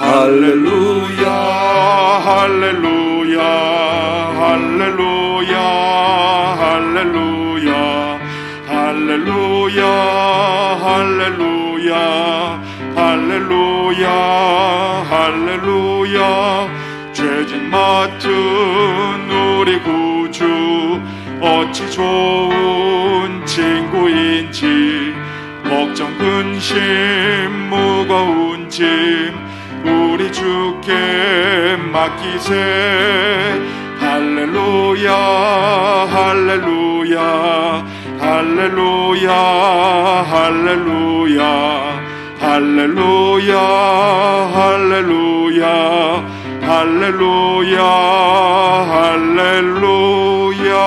할렐루야 할렐루야 할렐루야 할렐루야 할렐루야 할렐루야 할렐루야 할렐루야. 죄진 맡은 우리 구주 어찌 좋은 친구인지, 걱정 근심 무거운 짐 우리 주께 맡기세. 할렐루야 할렐루야 할렐루야 할렐루야 할렐루야 할렐루야 할렐루야 할렐루야.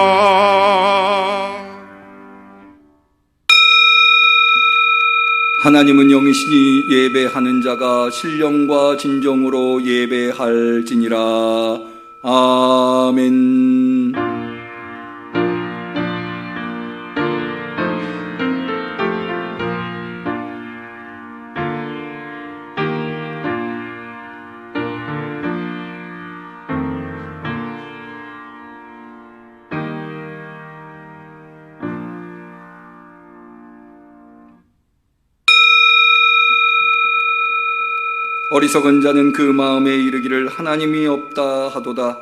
하나님은 영이시니 예배하는 자가 신령과 진정으로 예배할지니라. 아멘. 어리석은 자는 그 마음에 이르기를 하나님이 없다 하도다.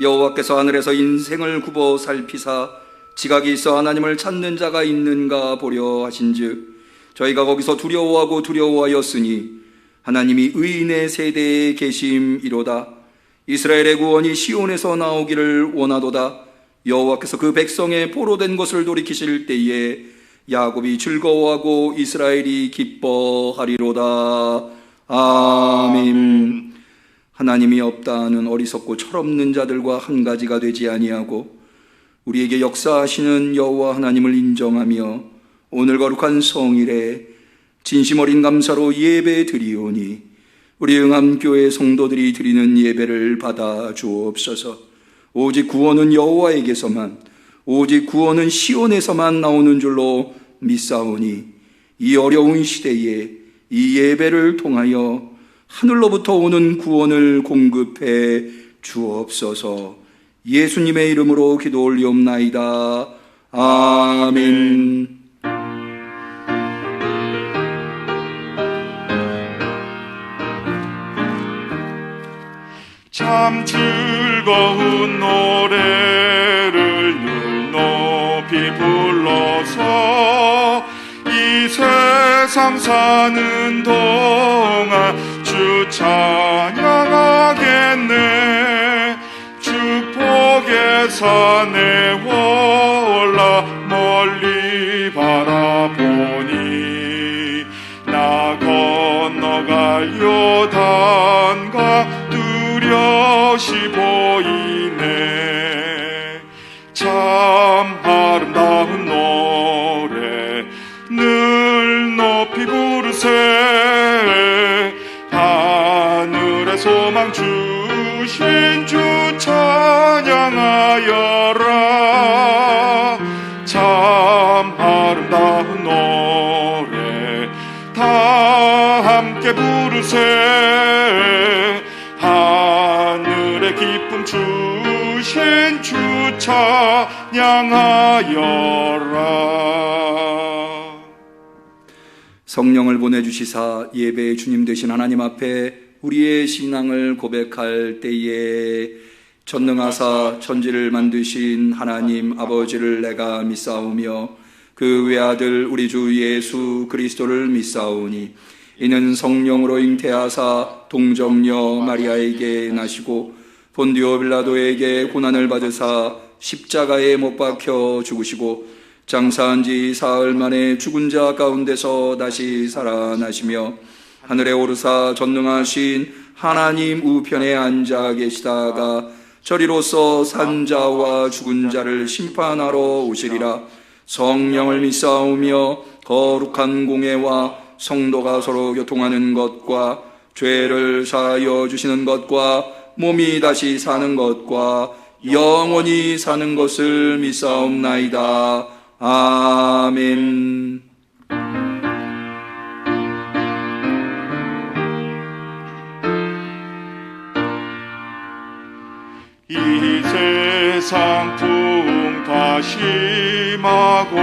여호와께서 하늘에서 인생을 굽어 살피사 지각이 있어 하나님을 찾는 자가 있는가 보려 하신즉, 저희가 거기서 두려워하고 두려워하였으니 하나님이 의인의 세대에 계심이로다. 이스라엘의 구원이 시온에서 나오기를 원하도다. 여호와께서 그 백성의 포로된 것을 돌이키실 때에 야곱이 즐거워하고 이스라엘이 기뻐하리로다. 아멘. 하나님이 없다 하는 어리석고 철없는 자들과 한 가지가 되지 아니하고 우리에게 역사하시는 여호와 하나님을 인정하며 오늘 거룩한 성일에 진심 어린 감사로 예배 드리오니, 우리 응암교회 성도들이 드리는 예배를 받아 주옵소서. 오직 구원은 여호와에게서만, 오직 구원은 시온에서만 나오는 줄로 믿사오니, 이 어려운 시대에 이 예배를 통하여 하늘로부터 오는 구원을 공급해 주옵소서. 예수님의 이름으로 기도 올리옵나이다. 아멘. 참 즐거운 노래를 늘 높이 불러서 이 세상 사는 동안 주 찬양하겠네. 축복의 산에 올라 멀리 바라보니 나 건너갈 요단강 뚜렷이 보이네. 참 아름다운 노래 늘 높이 부르세. 하늘의 소망 주신 주 찬양하여라. 참 아름다운 노래 다 함께 부르세. 하늘의 기쁨 주신 주 찬양하여라. 성령을 보내주시사 예배의 주님 되신 하나님 앞에 우리의 신앙을 고백할 때에 전능하사 천지를 만드신 하나님 아버지를 내가 믿사오며 그 외아들 우리 주 예수 그리스도를 믿사오니, 이는 성령으로 잉태하사 동정녀 마리아에게 나시고 본디오 빌라도에게 고난을 받으사 십자가에 못 박혀 죽으시고 장사한 지 사흘 만에 죽은 자 가운데서 다시 살아나시며 하늘에 오르사 전능하신 하나님 우편에 앉아 계시다가 저리로서 산 자와 죽은 자를 심판하러 오시리라. 성령을 믿사오며 거룩한 공예와 성도가 서로 교통하는 것과 죄를 사하여 주시는 것과 몸이 다시 사는 것과 영원히 사는 것을 믿사옵나이다. 아멘. 심하고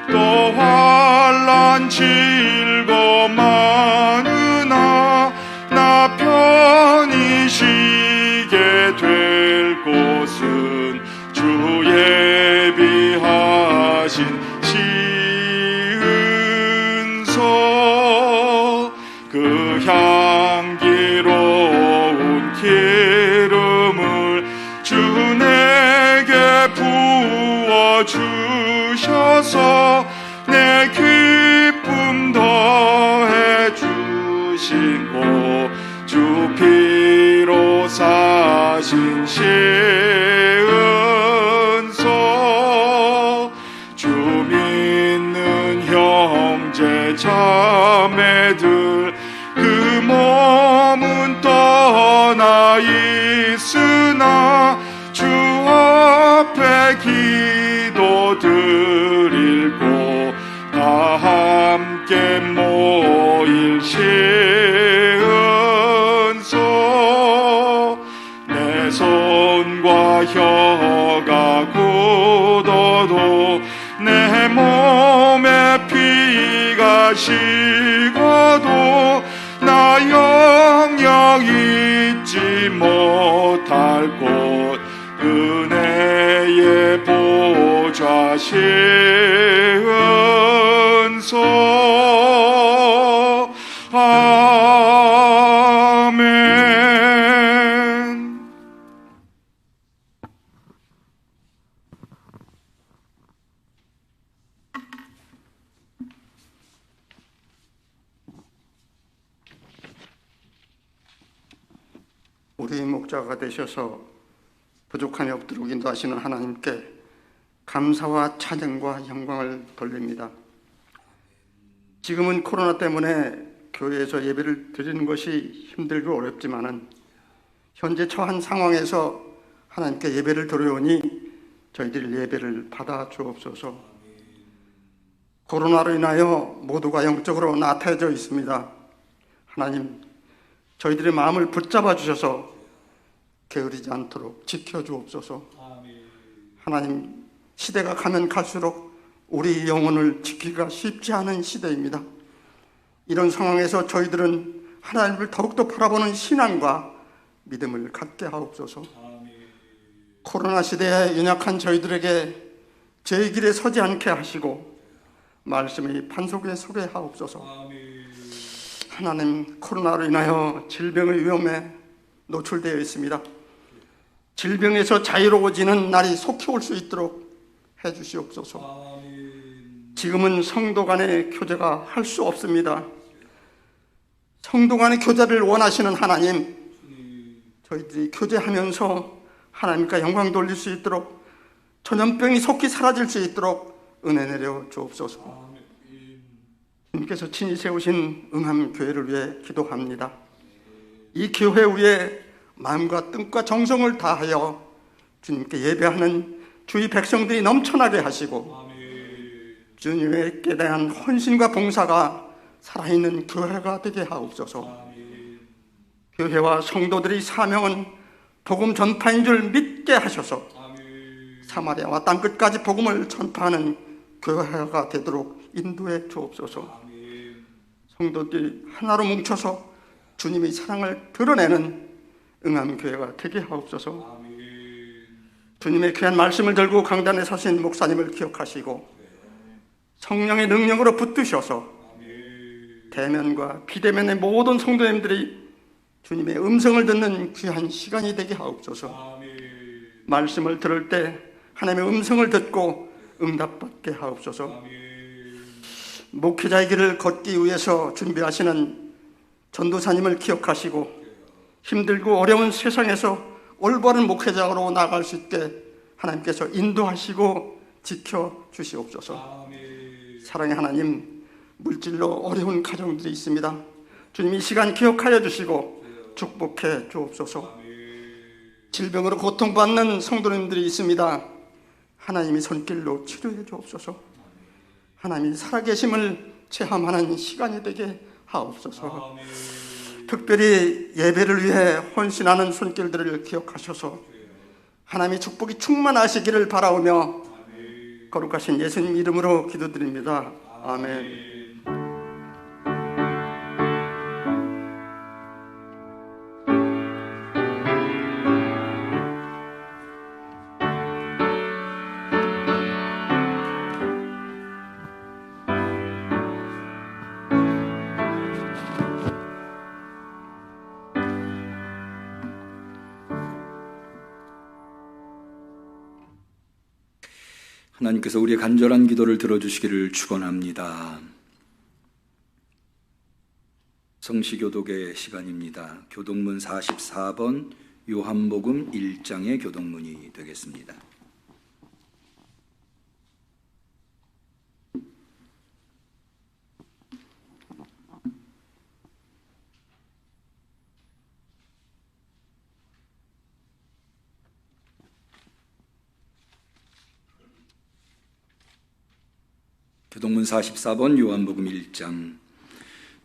또 환난 질고 많으나 나 편히 쉬게 될 곳은 주 예비하신 시은소 그 향기로운 기름을 주 내게 부어주셔서 내 기쁨 더해 주시고 주 피로 사신 시은소 주 믿는 형제 자매들 그 몸은 떠나 있으나 주 앞에 기도 드릴 곳 다 함께 모일 시은소 내 손과 혀가 굳어도 내 몸에 피가 식어도 나 영영 잊지 못할 곳 은혜의 보좌 시은소 아멘. 우리 목자가 되셔서 부족함이 없도록 인도하시는 하나님께 감사와 찬양과 영광을 돌립니다. 지금은 코로나 때문에 교회에서 예배를 드리는 것이 힘들고 어렵지만은 현재 처한 상황에서 하나님께 예배를 드려오니 저희들 예배를 받아 주옵소서. 코로나로 인하여 모두가 영적으로 나태해져 있습니다. 하나님, 저희들의 마음을 붙잡아 주셔서 게으르지 않도록 지켜주옵소서. 하나님, 시대가 가면 갈수록 우리 영혼을 지키기가 쉽지 않은 시대입니다. 이런 상황에서 저희들은 하나님을 더욱더 바라보는 신앙과 믿음을 갖게 하옵소서. 코로나 시대에 연약한 저희들에게 제 길에 서지 않게 하시고 말씀의 판속에 서게 하옵소서. 하나님, 코로나로 인하여 질병의 위험에 노출되어 있습니다. 질병에서 자유로워지는 날이 속히 올 수 있도록 해주시옵소서. 지금은 성도 간의 교제가 할 수 없습니다. 성도 간의 교제를 원하시는 하나님, 저희들이 교제하면서 하나님과 영광 돌릴 수 있도록, 전염병이 속히 사라질 수 있도록 은혜 내려 주옵소서. 주님께서 친히 세우신 응암교회를 위해 기도합니다. 이 교회 위에 마음과 뜻과 정성을 다하여 주님께 예배하는 주의 백성들이 넘쳐나게 하시고 주님께 대한 헌신과 봉사가 살아있는 교회가 되게 하옵소서. 교회와 성도들의 사명은 복음 전파인 줄 믿게 하셔서 사마리아와 땅끝까지 복음을 전파하는 교회가 되도록 인도해 주옵소서. 성도들이 하나로 뭉쳐서 주님의 사랑을 드러내는 응암교회가 되게 하옵소서. 주님의 귀한 말씀을 들고 강단에 서신 목사님을 기억하시고 성령의 능력으로 붙드셔서 대면과 비대면의 모든 성도님들이 주님의 음성을 듣는 귀한 시간이 되게 하옵소서. 말씀을 들을 때 하나님의 음성을 듣고 응답받게 하옵소서. 목회자의 길을 걷기 위해서 준비하시는 전도사님을 기억하시고 힘들고 어려운 세상에서 올바른 목회자로 나아갈 수 있게 하나님께서 인도하시고 지켜주시옵소서. 사랑의 하나님, 물질로 어려운 가정들이 있습니다. 주님, 이 시간 기억하여 주시고 축복해 주옵소서. 질병으로 고통받는 성도님들이 있습니다. 하나님이 손길로 치료해 주옵소서. 하나님이 살아계심을 체험하는 시간이 되게 하옵소서. 특별히 예배를 위해 헌신하는 손길들을 기억하셔서 하나님의 축복이 충만하시기를 바라오며 거룩하신 예수님 이름으로 기도드립니다. 아멘. 하나님께서 우리의 간절한 기도를 들어주시기를 축원합니다. 성시교독의 시간입니다. 교독문 44번 요한복음 1장의 교독문이 되겠습니다. 교독문 44번 요한복음 1장.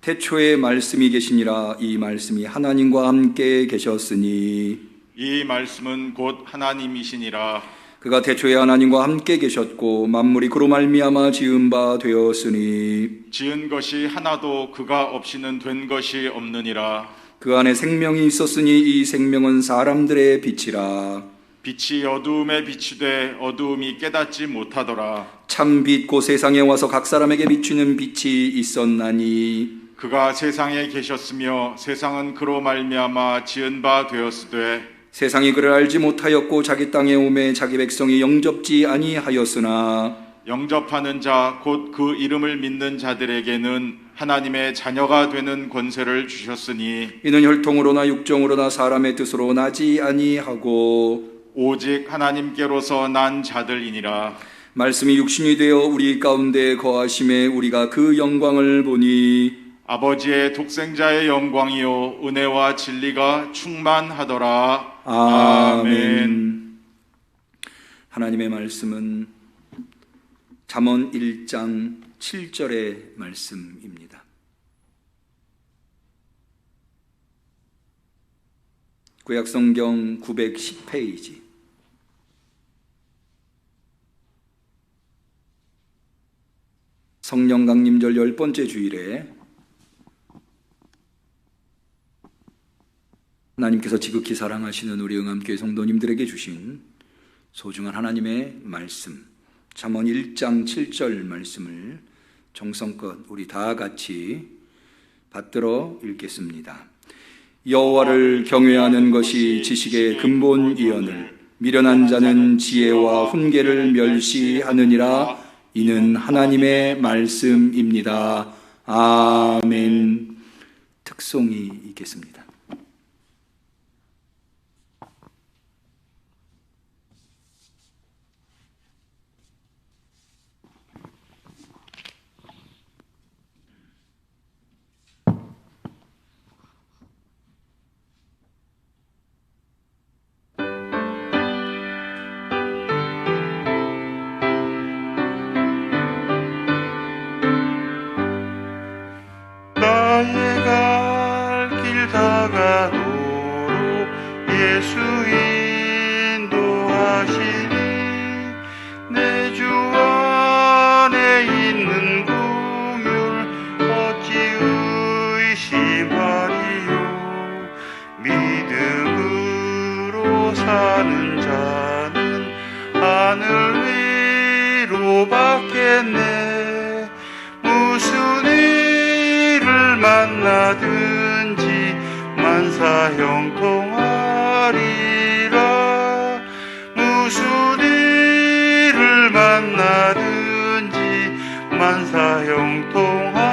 태초에 말씀이 계시니라. 이 말씀이 하나님과 함께 계셨으니 이 말씀은 곧 하나님이시니라. 그가 태초에 하나님과 함께 계셨고 만물이 그로 말미암아 지은 바 되었으니 지은 것이 하나도 그가 없이는 된 것이 없느니라. 그 안에 생명이 있었으니 이 생명은 사람들의 빛이라. 빛이 어두움에 비추되 어두움이 깨닫지 못하더라. 참빛 곧 세상에 와서 각 사람에게 비추는 빛이 있었나니 그가 세상에 계셨으며 세상은 그로 말미암아 지은 바 되었으되 세상이 그를 알지 못하였고 자기 땅에 오매 자기 백성이 영접지 아니하였으나 영접하는 자 곧 그 이름을 믿는 자들에게는 하나님의 자녀가 되는 권세를 주셨으니 이는 혈통으로나 육정으로나 사람의 뜻으로 나지 아니하고 오직 하나님께로서 난 자들이니라. 말씀이 육신이 되어 우리 가운데 거하심에 우리가 그 영광을 보니 아버지의 독생자의 영광이요 은혜와 진리가 충만하더라. 아멘. 하나님의 말씀은 잠언 1장 7절의 말씀입니다. 구약성경 910페이지. 성령 강림절 10번째 주일에 하나님께서 지극히 사랑하시는 우리 응암교회 성도님들에게 주신 소중한 하나님의 말씀, 잠언 1장 7절 말씀을 정성껏 우리 다 같이 받들어 읽겠습니다. 여호와를 경외하는 것이 지식의 근본이거늘 미련한 자는 지혜와 훈계를 멸시하느니라. 이는 하나님의 말씀입니다. 아멘. 특송이 있겠습니다. 나의 갈 길 다가도록 예수 인도하시니 내 주 안에 있는 긍휼 어찌 의심하리요. 믿음으로 사는 자는 하늘 위로 받겠네. 무슨 일을 만나든지 만사 형통하리라. 무슨 일을 만나든지 만사 형통하리라.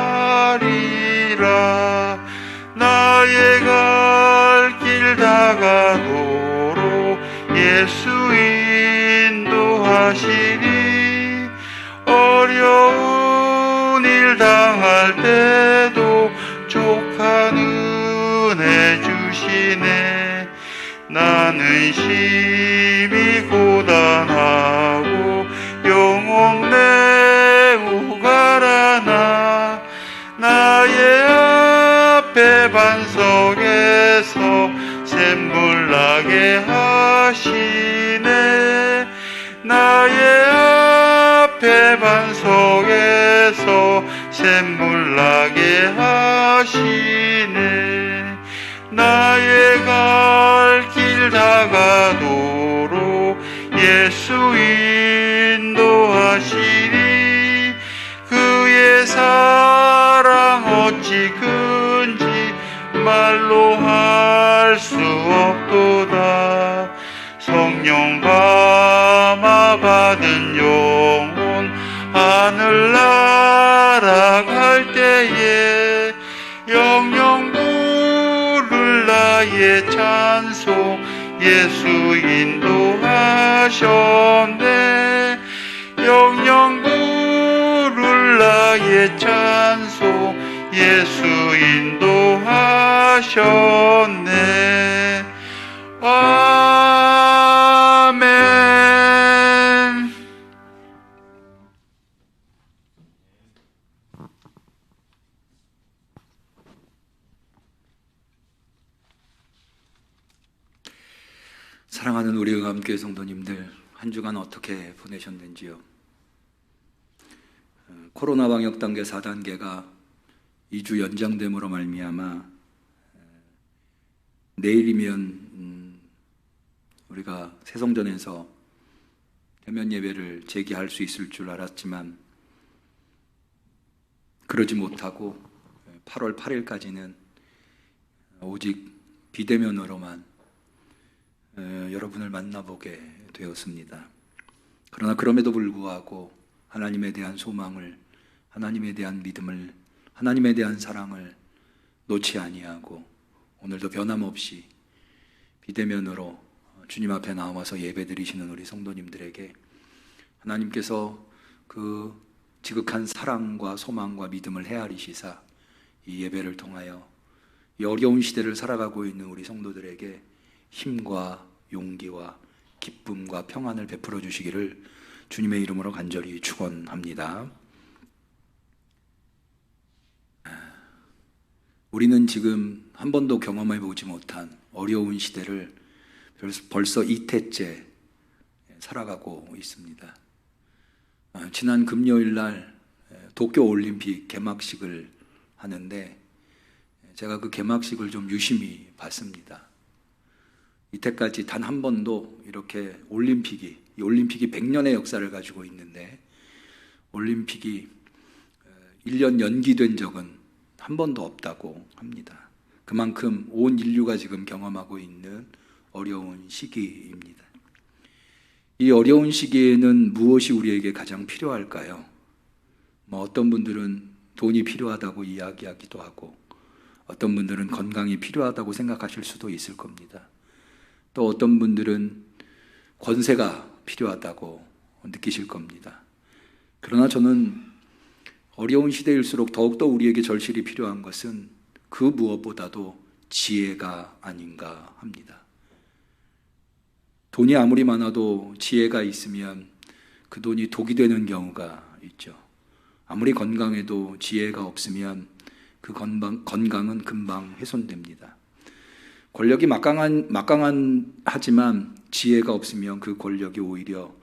나의 갈 길 다가도록 예수 인도하시니 어려운 일 당할 때도 족한 은혜 주시네. 나는 심히 고단하고 영혼 매우 가라나 나의 앞에 반석에서 샘물 나게 하시네. 나의 배반 속에서 샘물 나게 하시네. 나의 갈 길 다가도록 예수 인도하시니 그의 사랑 어찌 큰지 말로 할 수 없도다. 성령 감화 받은 영혼 하늘 날아갈 때에 영영 부를 나의 찬송 예수 인도하셨네. 영영 부를 나의 찬송 예수 인도하셨네. 아멘. 사랑하는 우리 응암교회 성도님들, 한 주간 어떻게 보내셨는지요? 코로나 방역 단계 4단계가 2주 연장됨으로 말미암아 내일이면 우리가 새성전에서 대면 예배를 재개할 수 있을 줄 알았지만 그러지 못하고 8월 8일까지는 오직 비대면으로만 여러분을 만나보게 되었습니다. 그러나 그럼에도 불구하고 하나님에 대한 소망을, 하나님에 대한 믿음을, 하나님에 대한 사랑을 놓지 아니하고 오늘도 변함없이 비대면으로 주님 앞에 나와서 예배드리시는 우리 성도님들에게 하나님께서 그 지극한 사랑과 소망과 믿음을 헤아리시사 이 예배를 통하여 이 어려운 시대를 살아가고 있는 우리 성도들에게 힘과 용기와 기쁨과 평안을 베풀어 주시기를 주님의 이름으로 간절히 축원합니다. 우리는 지금 한 번도 경험해 보지 못한 어려운 시대를 벌써 이태째 살아가고 있습니다. 지난 금요일 날 도쿄 올림픽 개막식을 하는데 제가 그 개막식을 좀 유심히 봤습니다. 이때까지 단 한 번도 이렇게 올림픽이 100년의 역사를 가지고 있는데 올림픽이 1년 연기된 적은 한 번도 없다고 합니다. 그만큼 온 인류가 지금 경험하고 있는 어려운 시기입니다. 이 어려운 시기에는 무엇이 우리에게 가장 필요할까요? 어떤 분들은 돈이 필요하다고 이야기하기도 하고 어떤 분들은 건강이 필요하다고 생각하실 수도 있을 겁니다. 또 어떤 분들은 권세가 필요하다고 느끼실 겁니다. 그러나 저는 어려운 시대일수록 더욱더 우리에게 절실히 필요한 것은 그 무엇보다도 지혜가 아닌가 합니다. 돈이 아무리 많아도 지혜가 있으면 그 돈이 독이 되는 경우가 있죠. 아무리 건강해도 지혜가 없으면 그 건강은 금방 훼손됩니다. 권력이 하지만 지혜가 없으면 그 권력이 오히려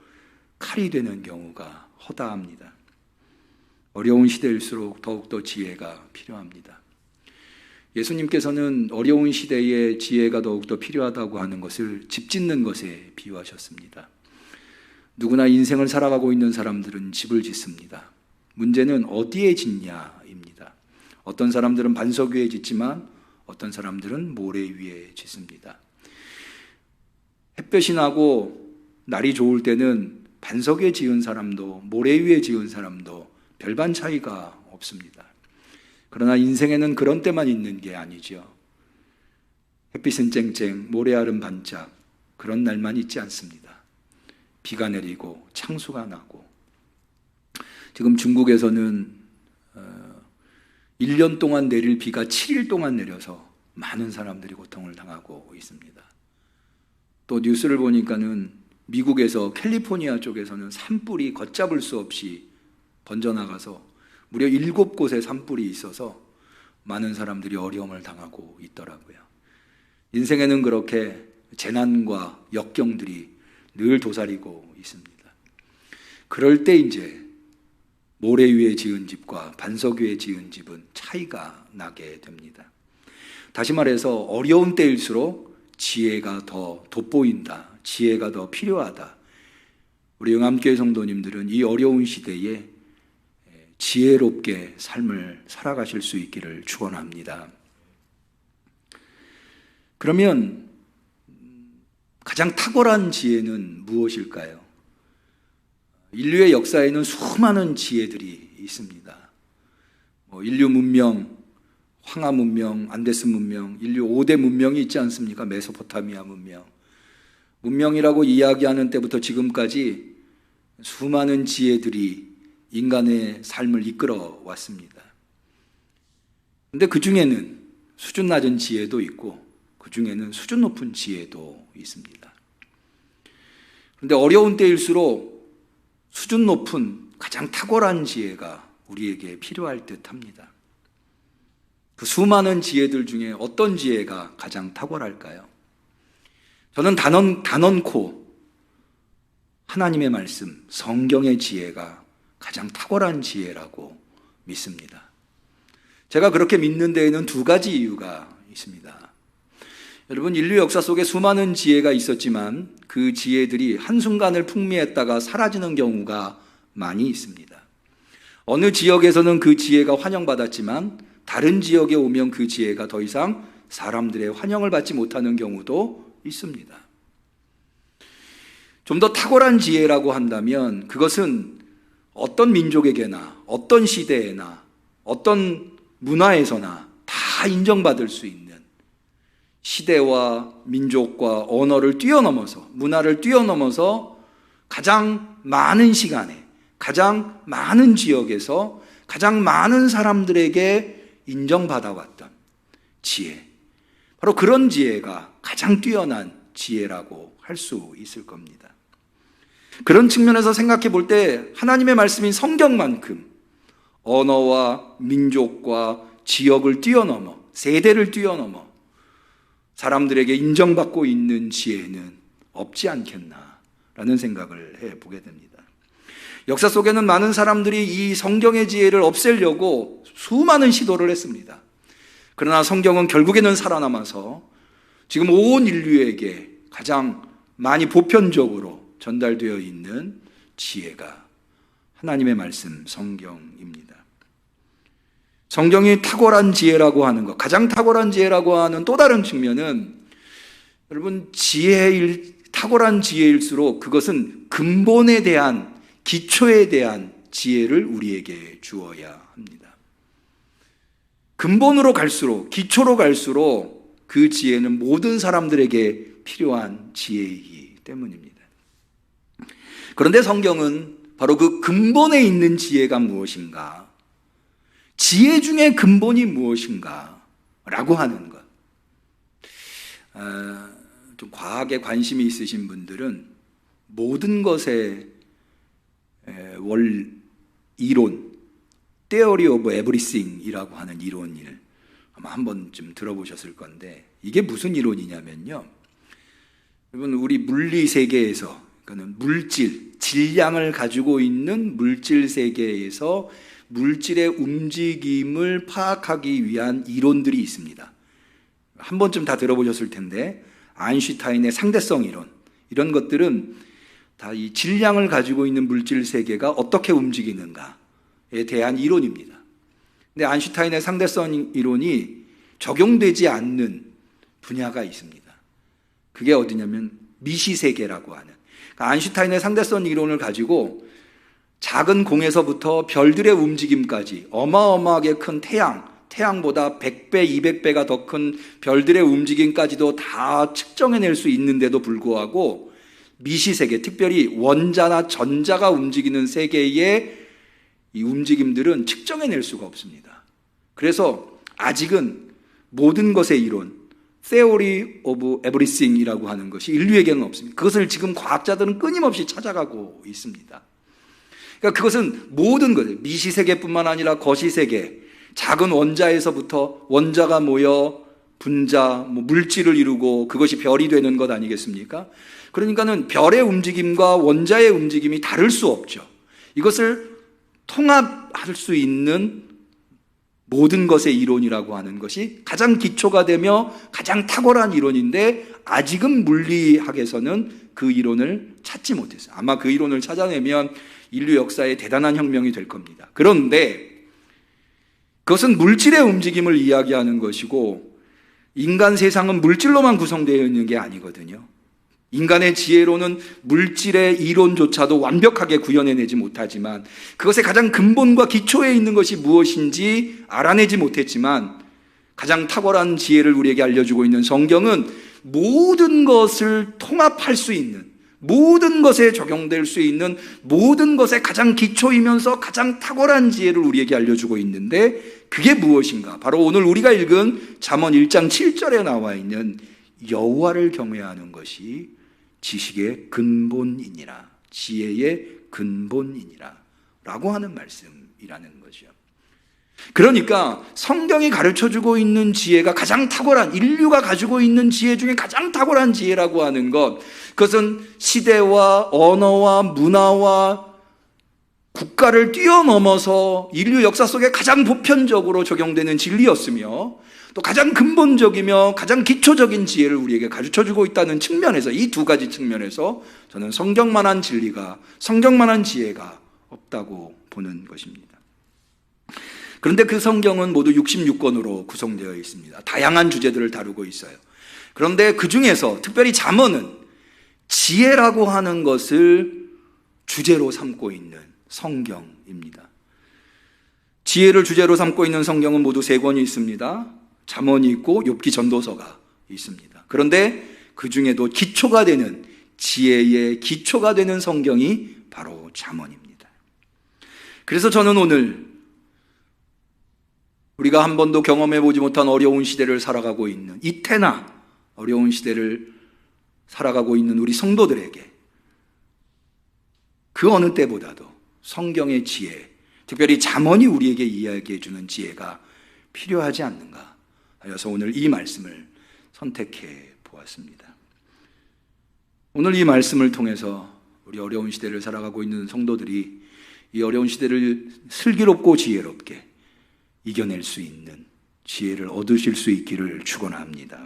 칼이 되는 경우가 허다합니다. 어려운 시대일수록 더욱더 지혜가 필요합니다. 예수님께서는 어려운 시대에 지혜가 더욱더 필요하다고 하는 것을 집 짓는 것에 비유하셨습니다. 누구나 인생을 살아가고 있는 사람들은 집을 짓습니다. 문제는 어디에 짓냐입니다. 어떤 사람들은 반석 위에 짓지만 어떤 사람들은 모래 위에 짓습니다. 햇볕이 나고 날이 좋을 때는 반석에 지은 사람도 모래 위에 지은 사람도 별반 차이가 없습니다. 그러나 인생에는 그런 때만 있는 게 아니죠. 햇빛은 쨍쨍, 모래알은 반짝, 그런 날만 있지 않습니다. 비가 내리고 창수가 나고 지금 중국에서는 1년 동안 내릴 비가 7일 동안 내려서 많은 사람들이 고통을 당하고 있습니다. 또 뉴스를 보니까는 미국에서 캘리포니아 쪽에서는 산불이 걷잡을 수 없이 번져나가서 무려 7곳에 산불이 있어서 많은 사람들이 어려움을 당하고 있더라고요. 인생에는 그렇게 재난과 역경들이 늘 도사리고 있습니다. 그럴 때 이제 모래 위에 지은 집과 반석 위에 지은 집은 차이가 나게 됩니다. 다시 말해서 어려운 때일수록 지혜가 더 돋보인다. 지혜가 더 필요하다. 우리 영암교회 성도님들은 이 어려운 시대에 지혜롭게 삶을 살아가실 수 있기를 축원합니다. 그러면 가장 탁월한 지혜는 무엇일까요? 인류의 역사에는 수많은 지혜들이 있습니다. 인류 문명, 황하 문명, 안데스 문명, 인류 5대 문명이 있지 않습니까? 메소포타미아 문명. 문명이라고 이야기하는 때부터 지금까지 수많은 지혜들이 인간의 삶을 이끌어 왔습니다. 근데 그 중에는 수준 낮은 지혜도 있고 그 중에는 수준 높은 지혜도 있습니다. 그런데 어려운 때일수록 수준 높은 가장 탁월한 지혜가 우리에게 필요할 듯 합니다. 그 수많은 지혜들 중에 어떤 지혜가 가장 탁월할까요? 저는 단언코 하나님의 말씀, 성경의 지혜가 가장 탁월한 지혜라고 믿습니다. 제가 그렇게 믿는 데에는 두 가지 이유가 있습니다. 여러분, 인류 역사 속에 수많은 지혜가 있었지만 그 지혜들이 한순간을 풍미했다가 사라지는 경우가 많이 있습니다. 어느 지역에서는 그 지혜가 환영받았지만 다른 지역에 오면 그 지혜가 더 이상 사람들의 환영을 받지 못하는 경우도 있습니다. 좀 더 탁월한 지혜라고 한다면 그것은 어떤 민족에게나 어떤 시대에나 어떤 문화에서나 다 인정받을 수 있는 시대와 민족과 언어를 뛰어넘어서 문화를 뛰어넘어서 가장 많은 시간에 가장 많은 지역에서 가장 많은 사람들에게 인정받아왔던 지혜, 바로 그런 지혜가 가장 뛰어난 지혜라고 할 수 있을 겁니다. 그런 측면에서 생각해 볼 때 하나님의 말씀인 성경만큼 언어와 민족과 지역을 뛰어넘어 세대를 뛰어넘어 사람들에게 인정받고 있는 지혜는 없지 않겠나라는 생각을 해보게 됩니다. 역사 속에는 많은 사람들이 이 성경의 지혜를 없애려고 수많은 시도를 했습니다. 그러나 성경은 결국에는 살아남아서 지금 온 인류에게 가장 많이 보편적으로 전달되어 있는 지혜가 하나님의 말씀 성경입니다. 성경이 탁월한 지혜라고 하는 것, 가장 탁월한 지혜라고 하는 또 다른 측면은 여러분, 탁월한 지혜일수록 그것은 근본에 대한, 기초에 대한 지혜를 우리에게 주어야 합니다. 근본으로 갈수록, 기초로 갈수록 그 지혜는 모든 사람들에게 필요한 지혜이기 때문입니다. 그런데 성경은 바로 그 근본에 있는 지혜가 무엇인가, 지혜 중에 근본이 무엇인가 라고 하는 것. 좀 과학에 관심이 있으신 분들은 모든 것의 이론, Theory of Everything이라고 하는 이론을 아마 한 번쯤 들어보셨을 건데, 이게 무슨 이론이냐면요, 여러분, 우리 물리 세계에서, 그러니까 물질, 질량을 가지고 있는 물질 세계에서 물질의 움직임을 파악하기 위한 이론들이 있습니다. 한 번쯤 다 들어보셨을 텐데, 아인슈타인의 상대성 이론, 이런 것들은 다 이 질량을 가지고 있는 물질 세계가 어떻게 움직이는가에 대한 이론입니다. 근데 아인슈타인의 상대성 이론이 적용되지 않는 분야가 있습니다. 그게 어디냐면 미시 세계라고 하는, 그러니까 아인슈타인의 상대성 이론을 가지고 작은 공에서부터 별들의 움직임까지 어마어마하게 큰 태양보다 100배, 200배가 더 큰 별들의 움직임까지도 다 측정해낼 수 있는데도 불구하고 미시세계, 특별히 원자나 전자가 움직이는 세계의 이 움직임들은 측정해낼 수가 없습니다. 그래서 아직은 모든 것의 이론, Theory of Everything이라고 하는 것이 인류에게는 없습니다. 그것을 지금 과학자들은 끊임없이 찾아가고 있습니다. 그러니까 그것은 모든 것, 미시세계뿐만 아니라 거시세계, 작은 원자에서부터 원자가 모여 분자, 물질을 이루고 그것이 별이 되는 것 아니겠습니까? 그러니까는 별의 움직임과 원자의 움직임이 다를 수 없죠. 이것을 통합할 수 있는 모든 것의 이론이라고 하는 것이 가장 기초가 되며 가장 탁월한 이론인데 아직은 물리학에서는 그 이론을 찾지 못했어요. 아마 그 이론을 찾아내면 인류 역사에 대단한 혁명이 될 겁니다. 그런데 그것은 물질의 움직임을 이야기하는 것이고 인간 세상은 물질로만 구성되어 있는 게 아니거든요. 인간의 지혜로는 물질의 이론조차도 완벽하게 구현해내지 못하지만 그것의 가장 근본과 기초에 있는 것이 무엇인지 알아내지 못했지만 가장 탁월한 지혜를 우리에게 알려주고 있는 성경은 모든 것을 통합할 수 있는, 모든 것에 적용될 수 있는 모든 것의 가장 기초이면서 가장 탁월한 지혜를 우리에게 알려주고 있는데 그게 무엇인가? 바로 오늘 우리가 읽은 잠언 1장 7절에 나와 있는 여호와를 경외하는 것이 지식의 근본이니라, 지혜의 근본이니라 라고 하는 말씀이라는 거죠. 그러니까 성경이 가르쳐주고 있는 지혜가 가장 탁월한, 인류가 가지고 있는 지혜 중에 가장 탁월한 지혜라고 하는 것, 그것은 시대와 언어와 문화와 국가를 뛰어넘어서 인류 역사 속에 가장 보편적으로 적용되는 진리였으며 또 가장 근본적이며 가장 기초적인 지혜를 우리에게 가르쳐주고 있다는 측면에서, 이 두 가지 측면에서 저는 성경만한 진리가, 성경만한 지혜가 없다고 보는 것입니다. 그런데 그 성경은 모두 66권으로 구성되어 있습니다. 다양한 주제들을 다루고 있어요. 그런데 그 중에서 특별히 잠언은 지혜라고 하는 것을 주제로 삼고 있는 성경입니다. 지혜를 주제로 삼고 있는 성경은 모두 3권이 있습니다. 잠언이 있고 욥기 전도서가 있습니다. 그런데 그 중에도 기초가 되는, 지혜의 기초가 되는 성경이 바로 잠언입니다. 그래서 저는 오늘 우리가 한 번도 경험해 보지 못한 어려운 시대를 살아가고 있는, 이태나 어려운 시대를 살아가고 있는 우리 성도들에게 그 어느 때보다도 성경의 지혜, 특별히 잠언이 우리에게 이야기해 주는 지혜가 필요하지 않는가 하여서 오늘 이 말씀을 선택해 보았습니다. 오늘 이 말씀을 통해서 우리 어려운 시대를 살아가고 있는 성도들이 이 어려운 시대를 슬기롭고 지혜롭게 이겨낼 수 있는 지혜를 얻으실 수 있기를 축원합니다.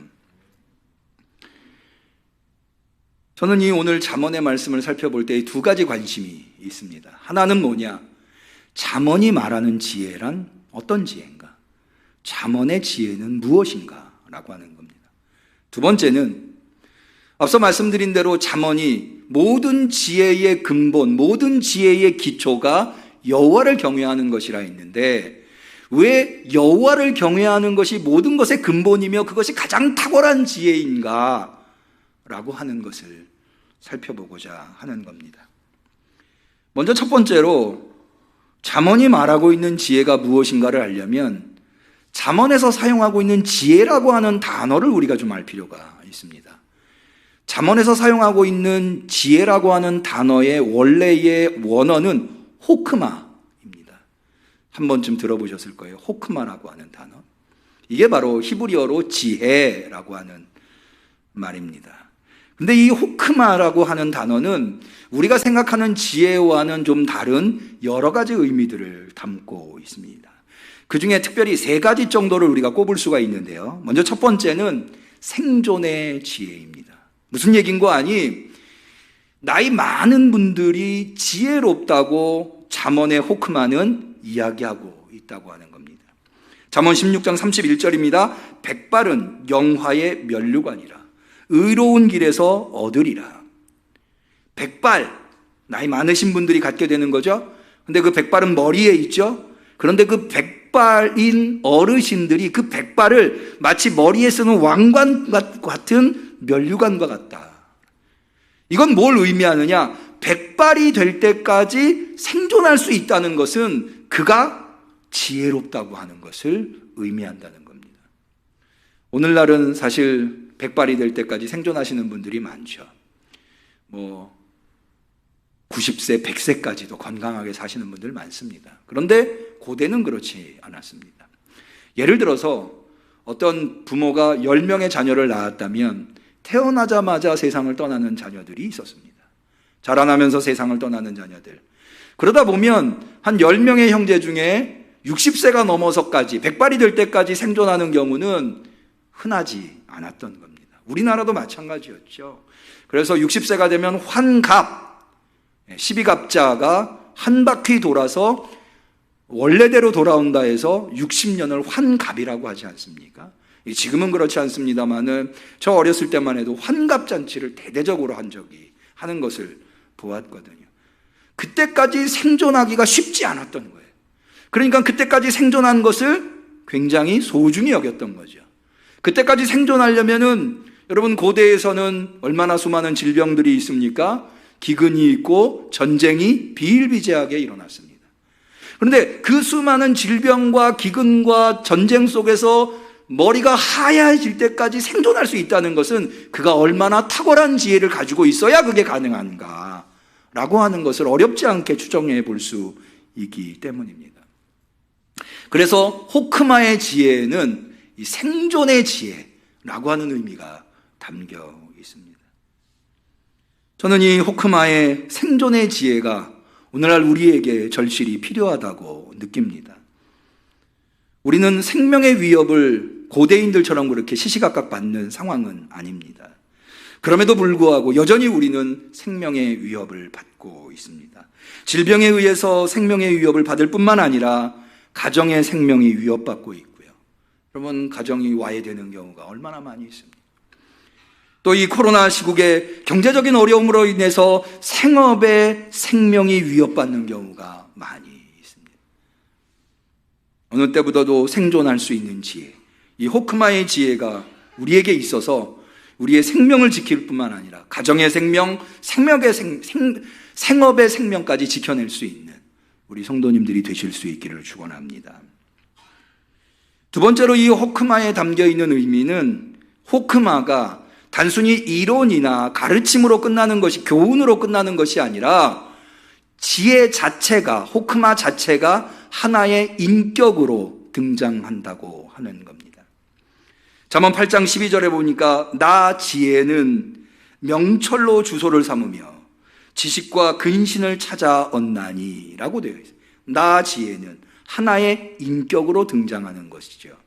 저는 이 오늘 잠언의 말씀을 살펴볼 때 2가지 관심이 있습니다. 하나는 뭐냐? 잠언이 말하는 지혜란 어떤 지혜인가? 잠언의 지혜는 무엇인가? 라고 하는 겁니다. 2번째는 앞서 말씀드린 대로 잠언이 모든 지혜의 근본, 모든 지혜의 기초가 여호와를 경외하는 것이라 했는데 왜 여호와를 경외하는 것이 모든 것의 근본이며 그것이 가장 탁월한 지혜인가? 라고 하는 것을 살펴보고자 하는 겁니다. 먼저 첫 번째로 잠언이 말하고 있는 지혜가 무엇인가를 알려면 잠언에서 사용하고 있는 지혜라고 하는 단어를 우리가 좀 알 필요가 있습니다. 잠언에서 사용하고 있는 지혜라고 하는 단어의 원래의 원어는 호크마입니다. 한 번쯤 들어보셨을 거예요. 호크마라고 하는 단어. 이게 바로 히브리어로 지혜라고 하는 말입니다. 근데 이 호크마라고 하는 단어는 우리가 생각하는 지혜와는 좀 다른 여러 가지 의미들을 담고 있습니다. 그 중에 특별히 3가지 정도를 우리가 꼽을 수가 있는데요. 먼저 첫 번째는 생존의 지혜입니다. 무슨 얘기인고 하니 나이 많은 분들이 지혜롭다고 잠언의 호크마는 이야기하고 있다고 하는 겁니다. 잠언 16장 31절입니다. 백발은 영화의 면류관이라 의로운 길에서 얻으리라. 백발, 나이 많으신 분들이 갖게 되는 거죠. 근데 그 백발은 머리에 있죠. 그런데 그 백발인 어르신들이 그 백발을 마치 머리에 쓰는 왕관 같은 면류관과 같다. 이건 뭘 의미하느냐? 백발이 될 때까지 생존할 수 있다는 것은 그가 지혜롭다고 하는 것을 의미한다는 겁니다. 오늘날은 사실 백발이 될 때까지 생존하시는 분들이 많죠. 90세, 100세까지도 건강하게 사시는 분들 많습니다. 그런데 고대는 그렇지 않았습니다. 예를 들어서 어떤 부모가 10명의 자녀를 낳았다면 태어나자마자 세상을 떠나는 자녀들이 있었습니다. 자라나면서 세상을 떠나는 자녀들. 그러다 보면 한 10명의 형제 중에 60세가 넘어서까지, 백발이 될 때까지 생존하는 경우는 흔하지 않았던 겁니다. 우리나라도 마찬가지였죠. 그래서 60세가 되면 환갑, 12갑자가 한 바퀴 돌아서 원래대로 돌아온다 해서 60년을 환갑이라고 하지 않습니까? 지금은 그렇지 않습니다만은 저 어렸을 때만 해도 환갑잔치를 대대적으로 하는 것을 보았거든요. 그때까지 생존하기가 쉽지 않았던 거예요. 그러니까 그때까지 생존한 것을 굉장히 소중히 여겼던 거죠. 그때까지 생존하려면은 여러분 고대에서는 얼마나 수많은 질병들이 있습니까? 기근이 있고 전쟁이 비일비재하게 일어났습니다. 그런데 그 수많은 질병과 기근과 전쟁 속에서 머리가 하얘질 때까지 생존할 수 있다는 것은 그가 얼마나 탁월한 지혜를 가지고 있어야 그게 가능한가 라고 하는 것을 어렵지 않게 추정해 볼 수 있기 때문입니다. 그래서 호크마의 지혜는 이 생존의 지혜라고 하는 의미가 담겨 있습니다. 저는 이 호크마의 생존의 지혜가 오늘날 우리에게 절실히 필요하다고 느낍니다. 우리는 생명의 위협을 고대인들처럼 그렇게 시시각각 받는 상황은 아닙니다. 그럼에도 불구하고 여전히 우리는 생명의 위협을 받고 있습니다. 질병에 의해서 생명의 위협을 받을 뿐만 아니라 가정의 생명이 위협받고 있고요. 그러면 가정이 와해되는 경우가 얼마나 많이 있습니까? 또 이 코로나 시국에 경제적인 어려움으로 인해서 생업의 생명이 위협받는 경우가 많이 있습니다. 어느 때보다도 생존할 수 있는 지혜, 이 호크마의 지혜가 우리에게 있어서 우리의 생명을 지킬 뿐만 아니라 가정의 생명, 생업의 생명까지 지켜낼 수 있는 우리 성도님들이 되실 수 있기를 축원합니다. 두 번째로 이 호크마에 담겨 있는 의미는 호크마가 단순히 이론이나 가르침으로 끝나는 것이, 교훈으로 끝나는 것이 아니라 지혜 자체가, 호크마 자체가 하나의 인격으로 등장한다고 하는 겁니다. 잠언 8장 12절에 보니까 나 지혜는 명철로 주소를 삼으며 지식과 근신을 찾아 얻나니 라고 되어 있어요. 나 지혜는 하나의 인격으로 등장하는 것이죠.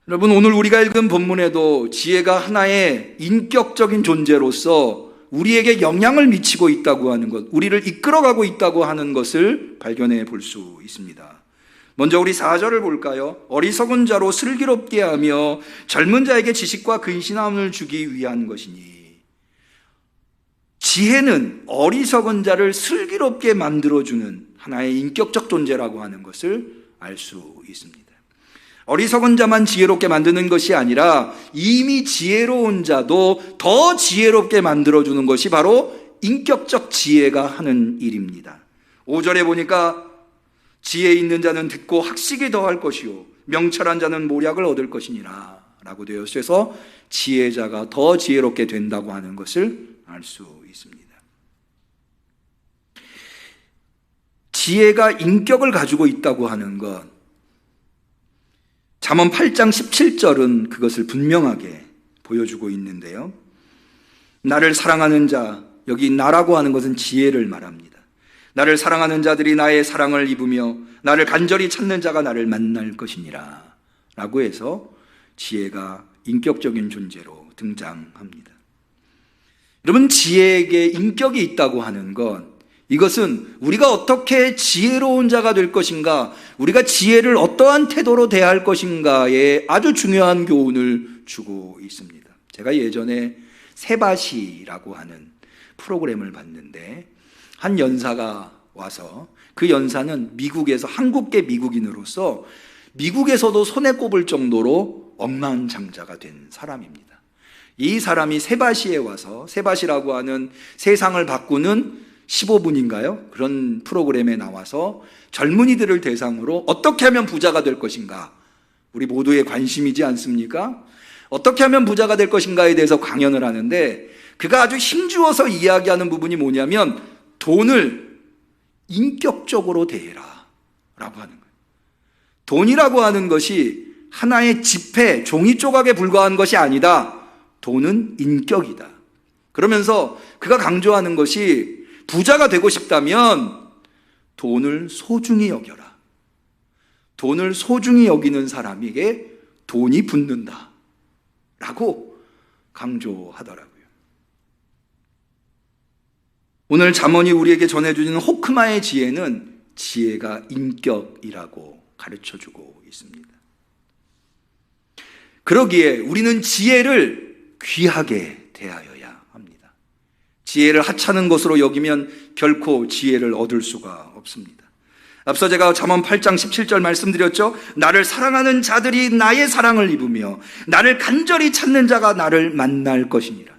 여러분, 오늘 우리가 읽은 본문에도 지혜가 하나의 인격적인 존재로서 우리에게 영향을 미치고 있다고 하는 것, 우리를 이끌어가고 있다고 하는 것을 발견해 볼 수 있습니다. 먼저 우리 4절을 볼까요? 어리석은 자로 슬기롭게 하며 젊은 자에게 지식과 근신함을 주기 위한 것이니. 지혜는 어리석은 자를 슬기롭게 만들어주는 하나의 인격적 존재라고 하는 것을 알 수 있습니다. 어리석은 자만 지혜롭게 만드는 것이 아니라 이미 지혜로운 자도 더 지혜롭게 만들어주는 것이 바로 인격적 지혜가 하는 일입니다. 5절에 보니까 지혜 있는 자는 듣고 학식이 더할 것이요 명철한 자는 모략을 얻을 것이니라 라고 되어 있어서 지혜자가 더 지혜롭게 된다고 하는 것을 알 수 있습니다. 지혜가 인격을 가지고 있다고 하는 것, 잠언 8장 17절은 그것을 분명하게 보여주고 있는데요. 나를 사랑하는 자, 여기 나라고 하는 것은 지혜를 말합니다. 나를 사랑하는 자들이 나의 사랑을 입으며 나를 간절히 찾는 자가 나를 만날 것이니라 라고 해서 지혜가 인격적인 존재로 등장합니다. 여러분, 지혜에게 인격이 있다고 하는 것, 이것은 우리가 어떻게 지혜로운 자가 될 것인가, 우리가 지혜를 어떠한 태도로 대할 것인가에 아주 중요한 교훈을 주고 있습니다. 제가 예전에 세바시라고 하는 프로그램을 봤는데 한 연사가 와서, 그 연사는 미국에서, 한국계 미국인으로서 미국에서도 손에 꼽을 정도로 억만장자가 된 사람입니다. 이 사람이 세바시에 와서, 세바시라고 하는 세상을 바꾸는 15분인가요? 그런 프로그램에 나와서 젊은이들을 대상으로 어떻게 하면 부자가 될 것인가, 우리 모두의 관심이지 않습니까? 어떻게 하면 부자가 될 것인가에 대해서 강연을 하는데, 그가 아주 힘주어서 이야기하는 부분이 뭐냐면 돈을 인격적으로 대해라 라고 하는 거예요. 돈이라고 하는 것이 하나의 지폐, 종이 조각에 불과한 것이 아니다. 돈은 인격이다. 그러면서 그가 강조하는 것이 부자가 되고 싶다면 돈을 소중히 여겨라. 돈을 소중히 여기는 사람에게 돈이 붙는다 라고 강조하더라고요. 오늘 잠언이 우리에게 전해주는 호크마의 지혜는 지혜가 인격이라고 가르쳐주고 있습니다. 그러기에 우리는 지혜를 귀하게 대하여야 합니다. 지혜를 하찮은 것으로 여기면 결코 지혜를 얻을 수가 없습니다. 앞서 제가 잠언 8장 17절 말씀드렸죠. 나를 사랑하는 자들이 나의 사랑을 입으며 나를 간절히 찾는 자가 나를 만날 것이니라.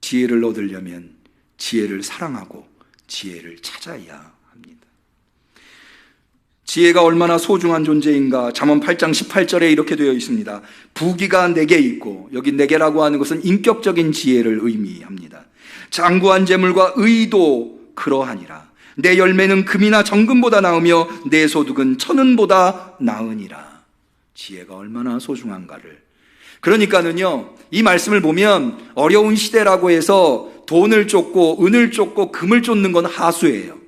지혜를 얻으려면 지혜를 사랑하고 지혜를 찾아야 합니다. 지혜가 얼마나 소중한 존재인가. 잠언 8장 18절에 이렇게 되어 있습니다. 부귀가 내게 있고, 여기 내게라고 하는 것은 인격적인 지혜를 의미합니다. 장구한 재물과 의도 그러하니라. 내 열매는 금이나 정금보다 나으며 내 소득은 천은보다 나으니라. 지혜가 얼마나 소중한가를. 그러니까는요, 이 말씀을 보면 어려운 시대라고 해서 돈을 쫓고 은을 쫓고 금을 쫓는 건 하수예요.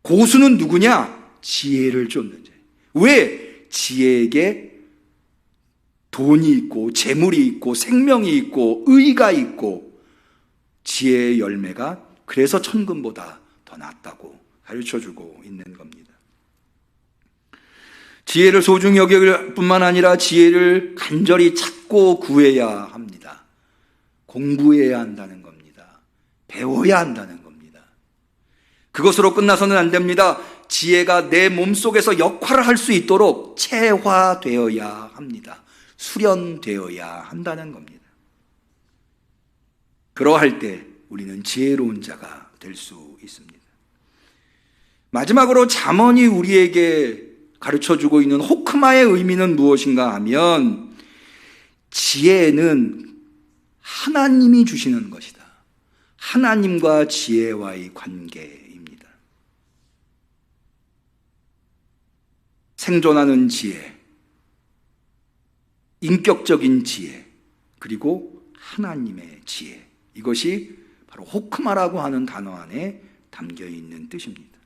고수는 누구냐? 지혜를 쫓는 자예요. 왜? 지혜에게 돈이 있고 재물이 있고 생명이 있고 의가 있고 지혜의 열매가 그래서 천금보다 더 낫다고 가르쳐주고 있는 겁니다. 지혜를 소중히 여길 뿐만 아니라 지혜를 간절히 찾고 구해야 합니다. 공부해야 한다는 겁니다. 배워야 한다는 겁니다. 그것으로 끝나서는 안 됩니다. 지혜가 내 몸속에서 역할을 할 수 있도록 체화되어야 합니다. 수련되어야 한다는 겁니다. 그러할 때 우리는 지혜로운 자가 될 수 있습니다. 마지막으로 잠언이 우리에게 가르쳐주고 있는 호크마의 의미는 무엇인가 하면 지혜는 하나님이 주시는 것이다. 하나님과 지혜와의 관계입니다. 생존하는 지혜, 인격적인 지혜, 그리고 하나님의 지혜. 이것이 바로 호크마라고 하는 단어 안에 담겨 있는 뜻입니다.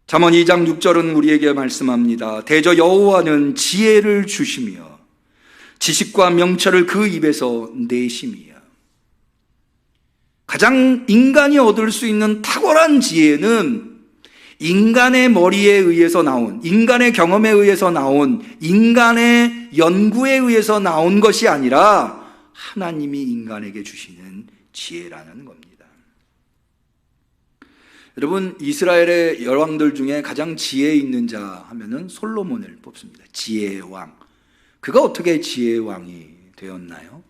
잠언 2장 6절은 우리에게 말씀합니다. 대저 여호와는 지혜를 주시며 지식과 명철을 그 입에서 내심이야. 가장 인간이 얻을 수 있는 탁월한 지혜는 인간의 머리에 의해서 나온, 인간의 경험에 의해서 나온, 인간의 연구에 의해서 나온 것이 아니라 하나님이 인간에게 주시는 지혜라는 겁니다. 여러분, 이스라엘의 여왕들 중에 가장 지혜 있는 자 하면은 솔로몬을 뽑습니다. 지혜의 왕. 그가 어떻게 지혜의 왕이 되었나요?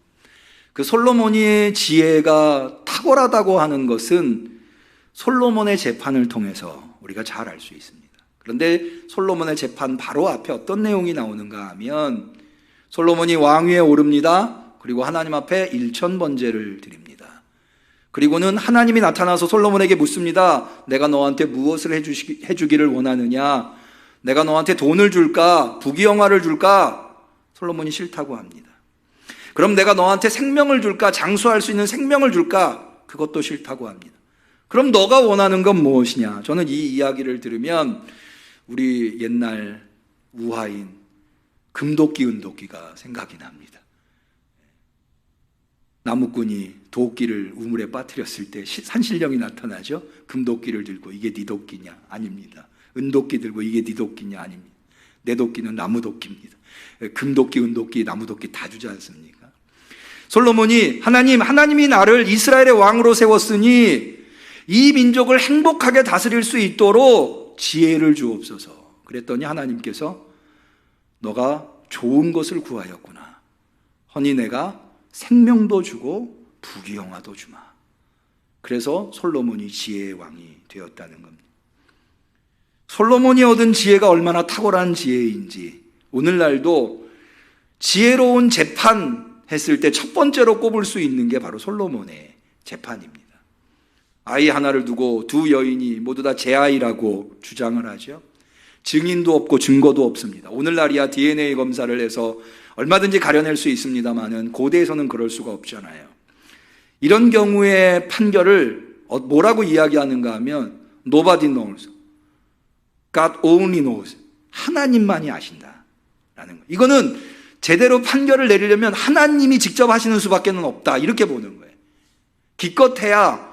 그 솔로몬의 지혜가 탁월하다고 하는 것은 솔로몬의 재판을 통해서 우리가 잘 알 수 있습니다. 그런데 솔로몬의 재판 바로 앞에 어떤 내용이 나오는가 하면 솔로몬이 왕위에 오릅니다. 그리고 하나님 앞에 일천번제를 드립니다. 그리고는 하나님이 나타나서 솔로몬에게 묻습니다. 내가 너한테 무엇을 해주기를 원하느냐? 내가 너한테 돈을 줄까? 부귀영화를 줄까? 솔로몬이 싫다고 합니다. 그럼 내가 너한테 생명을 줄까? 장수할 수 있는 생명을 줄까? 그것도 싫다고 합니다. 그럼 너가 원하는 건 무엇이냐? 저는 이 이야기를 들으면 우리 옛날 우화인 금도끼 은도끼가 생각이 납니다. 나무꾼이 도끼를 우물에 빠뜨렸을 때 산신령이 나타나죠. 금도끼를 들고 이게 네 도끼냐? 아닙니다. 은도끼 들고 이게 네 도끼냐? 아닙니다. 내 도끼는 나무도끼입니다. 금도끼, 은도끼, 나무도끼 다 주지 않습니까? 솔로몬이 하나님이 나를 이스라엘의 왕으로 세웠으니 이 민족을 행복하게 다스릴 수 있도록 지혜를 주옵소서. 그랬더니 하나님께서 너가 좋은 것을 구하였구나. 허니 내가 생명도 주고 부귀영화도 주마. 그래서 솔로몬이 지혜의 왕이 되었다는 겁니다. 솔로몬이 얻은 지혜가 얼마나 탁월한 지혜인지 오늘날도 지혜로운 재판했을 때 첫 번째로 꼽을 수 있는 게 바로 솔로몬의 재판입니다. 아이 하나를 두고 두 여인이 모두 다 제 아이라고 주장을 하죠. 증인도 없고 증거도 없습니다. 오늘날이야 DNA 검사를 해서 얼마든지 가려낼 수 있습니다만은 고대에서는 그럴 수가 없잖아요. 이런 경우의 판결을 뭐라고 이야기하는가 하면 Nobody knows. God only knows. 하나님만이 아신다. 라는 거예요. 이거는 제대로 판결을 내리려면 하나님이 직접 하시는 수밖에 없다. 이렇게 보는 거예요. 기껏해야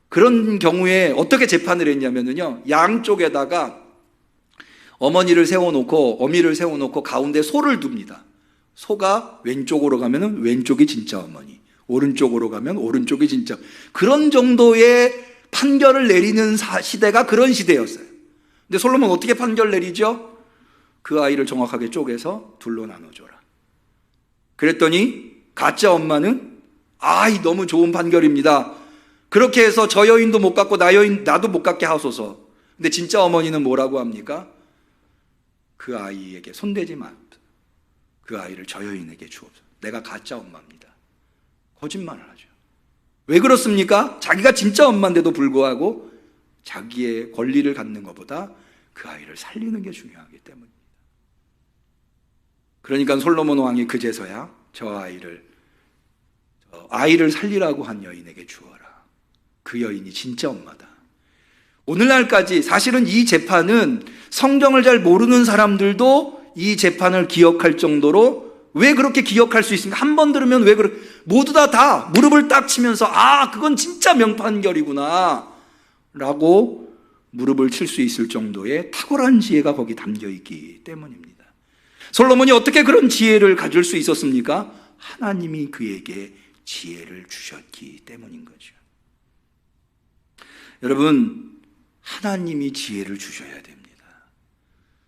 그런 경우에 어떻게 재판을 했냐면요. 양쪽에다가 어머니를 세워놓고 어미를 세워놓고 가운데 소를 둡니다. 소가 왼쪽으로 가면 왼쪽이 진짜 어머니, 오른쪽으로 가면 오른쪽이 진짜. 그런 정도의 판결을 내리는 시대가 그런 시대였어요. 근데 솔로몬 어떻게 판결 내리죠? 그 아이를 정확하게 쪼개서 둘로 나눠줘라. 그랬더니 가짜 엄마는 이 너무 좋은 판결입니다. 그렇게 해서 저 여인도 못 갖고 나도 못 갖게 하소서. 근데 진짜 어머니는 뭐라고 합니까? 그 아이에게 손대지 마. 그 아이를 저 여인에게 주옵소서. 내가 가짜 엄마입니다. 거짓말을 하죠. 왜 그렇습니까? 자기가 진짜 엄마인데도 불구하고 자기의 권리를 갖는 것보다 그 아이를 살리는 게 중요하기 때문입니다. 그러니까 솔로몬 왕이 그제서야 저 아이를 살리라고 한 여인에게 주어라. 그 여인이 진짜 엄마다. 오늘날까지 사실은 이 재판은 성경을 잘 모르는 사람들도 이 재판을 기억할 정도로, 왜 그렇게 기억할 수 있습니까? 한 번 들으면 왜 그렇게 모두 다 무릎을 딱 치면서 그건 진짜 명판결이구나 라고 무릎을 칠 수 있을 정도의 탁월한 지혜가 거기 담겨 있기 때문입니다. 솔로몬이 어떻게 그런 지혜를 가질 수 있었습니까? 하나님이 그에게 지혜를 주셨기 때문인 거죠. 여러분, 하나님이 지혜를 주셔야 됩니다.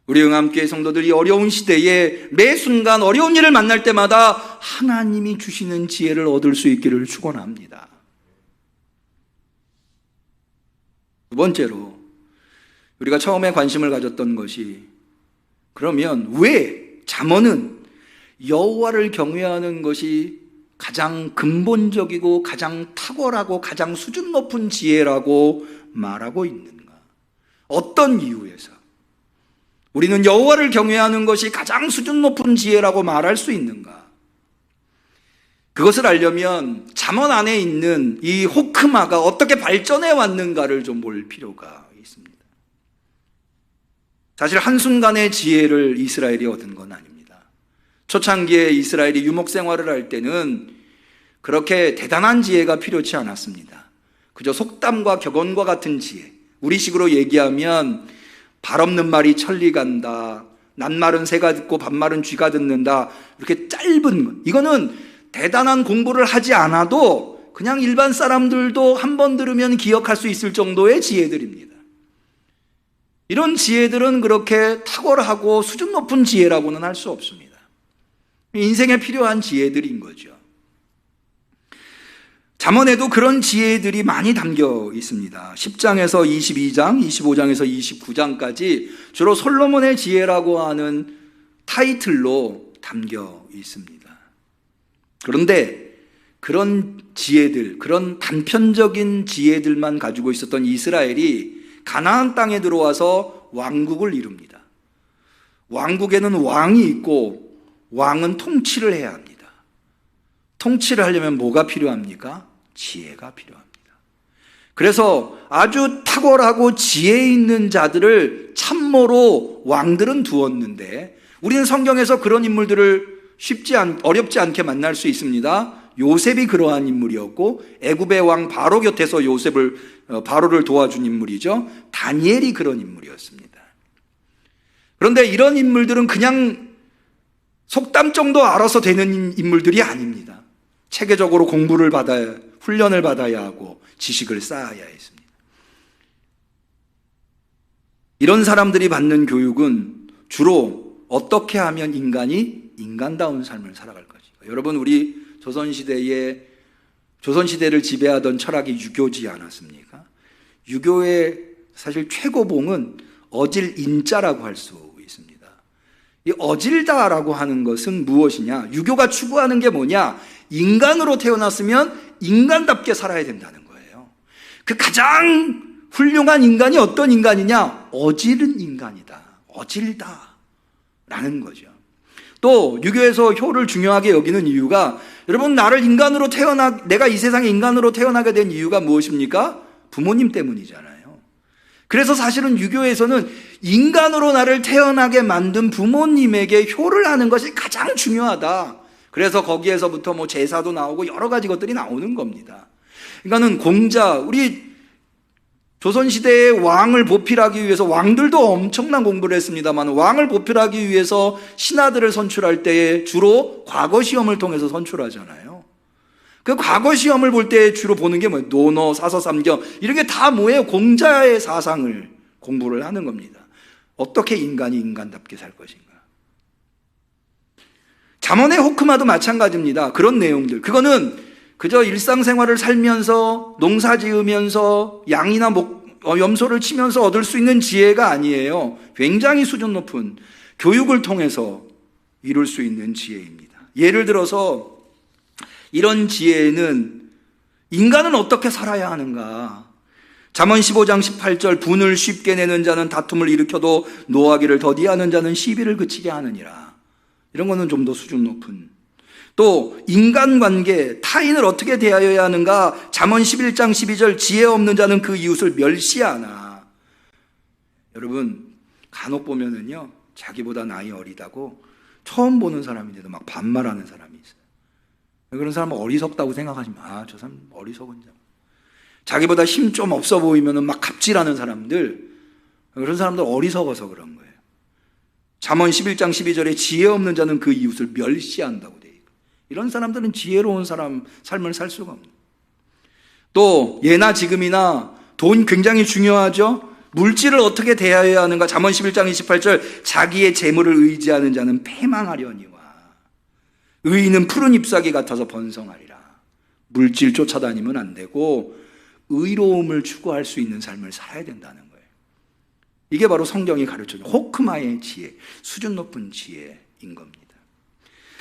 우리 응암교회 성도들이 어려운 시대에 매 순간 어려운 일을 만날 때마다 하나님이 주시는 지혜를 얻을 수 있기를 축원합니다. 두 번째로, 우리가 처음에 관심을 가졌던 것이, 그러면 왜 잠언은 여호와를 경외하는 것이 가장 근본적이고 가장 탁월하고 가장 수준 높은 지혜라고 말하고 있는가? 어떤 이유에서 우리는 여호와를 경외하는 것이 가장 수준 높은 지혜라고 말할 수 있는가? 그것을 알려면 잠언 안에 있는 이 호크마가 어떻게 발전해 왔는가를 좀 볼 필요가 있습니다. 사실 한순간의 지혜를 이스라엘이 얻은 건 아닙니다. 초창기에 이스라엘이 유목 생활을 할 때는 그렇게 대단한 지혜가 필요치 않았습니다. 그저 속담과 격언과 같은 지혜, 우리식으로 얘기하면 발 없는 말이 천리 간다, 낱말은 새가 듣고 반말은 쥐가 듣는다, 이렇게 짧은 것, 이거는 대단한 공부를 하지 않아도 그냥 일반 사람들도 한 번 들으면 기억할 수 있을 정도의 지혜들입니다. 이런 지혜들은 그렇게 탁월하고 수준 높은 지혜라고는 할 수 없습니다. 인생에 필요한 지혜들인 거죠. 잠언에도 그런 지혜들이 많이 담겨 있습니다. 10장에서 22장, 25장에서 29장까지 주로 솔로몬의 지혜라고 하는 타이틀로 담겨 있습니다. 그런데 그런 지혜들, 그런 단편적인 지혜들만 가지고 있었던 이스라엘이 가나안 땅에 들어와서 왕국을 이룹니다. 왕국에는 왕이 있고 왕은 통치를 해야 합니다. 통치를 하려면 뭐가 필요합니까? 지혜가 필요합니다. 그래서 아주 탁월하고 지혜 있는 자들을 참모로 왕들은 두었는데, 우리는 성경에서 그런 인물들을 어렵지 않게 만날 수 있습니다. 요셉이 그러한 인물이었고, 애굽의 왕 바로 곁에서 바로를 도와준 인물이죠. 다니엘이 그런 인물이었습니다. 그런데 이런 인물들은 그냥 속담 정도 알아서 되는 인물들이 아닙니다. 체계적으로 공부를 받아야, 훈련을 받아야 하고 지식을 쌓아야 했습니다. 이런 사람들이 받는 교육은 주로 어떻게 하면 인간이 인간다운 삶을 살아갈 것인가. 여러분, 우리 조선시대를 지배하던 철학이 유교지 않았습니까? 유교의 사실 최고봉은 어질인자라고 할 수 있습니다. 이 어질다라고 하는 것은 무엇이냐? 유교가 추구하는 게 뭐냐? 인간으로 태어났으면 인간답게 살아야 된다는 거예요. 그 가장 훌륭한 인간이 어떤 인간이냐? 어질은 인간이다. 어질다라는 거죠. 또 유교에서 효를 중요하게 여기는 이유가, 여러분, 내가 이 세상에 인간으로 태어나게 된 이유가 무엇입니까? 부모님 때문이잖아요. 그래서 사실은 유교에서는 인간으로 나를 태어나게 만든 부모님에게 효를 하는 것이 가장 중요하다. 그래서 거기에서부터 뭐 제사도 나오고 여러 가지 것들이 나오는 겁니다. 그러니까는 우리 조선시대의 왕을 보필하기 위해서, 왕들도 엄청난 공부를 했습니다만, 왕을 보필하기 위해서 신하들을 선출할 때에 주로 과거 시험을 통해서 선출하잖아요. 그 과거 시험을 볼 때 주로 보는 게 뭐예요? 논어, 사서삼경, 이런 게 다 뭐예요? 공자의 사상을 공부를 하는 겁니다. 어떻게 인간이 인간답게 살 것인가. 잠언의 호크마도 마찬가지입니다. 그런 내용들. 그거는 그저 일상생활을 살면서, 농사 지으면서, 양이나 염소를 치면서 얻을 수 있는 지혜가 아니에요. 굉장히 수준 높은 교육을 통해서 이룰 수 있는 지혜입니다. 예를 들어서 이런 지혜는 인간은 어떻게 살아야 하는가. 잠언 15장 18절, 분을 쉽게 내는 자는 다툼을 일으켜도 노하기를 더디하는 자는 시비를 그치게 하느니라. 이런 거는 좀 더 수준 높은. 또 인간관계, 타인을 어떻게 대하여야 하는가. 잠언 11장 12절, 지혜 없는 자는 그 이웃을 멸시하나. 여러분, 간혹 보면은요, 자기보다 나이 어리다고 처음 보는 사람인데도 막 반말하는 사람이 있어요. 그런 사람은 어리석다고 생각하시면, 저 사람 어리석은 자. 자기보다 힘 좀 없어 보이면은 막 갑질하는 사람들, 그런 사람들 어리석어서 그런 거예요. 잠언 11장 12절에 지혜 없는 자는 그 이웃을 멸시한다고 돼 있고, 이런 사람들은 지혜로운 삶을 살 수가 없는. 또 예나 지금이나 돈 굉장히 중요하죠. 물질을 어떻게 대하여야 하는가. 잠언 11장 28절, 자기의 재물을 의지하는 자는 패망하려니와 의인은 푸른 잎사귀 같아서 번성하리라. 물질 쫓아다니면 안 되고 의로움을 추구할 수 있는 삶을 살아야 된다는 거예요. 이게 바로 성경이 가르쳐주는 호크마의 지혜, 수준 높은 지혜인 겁니다.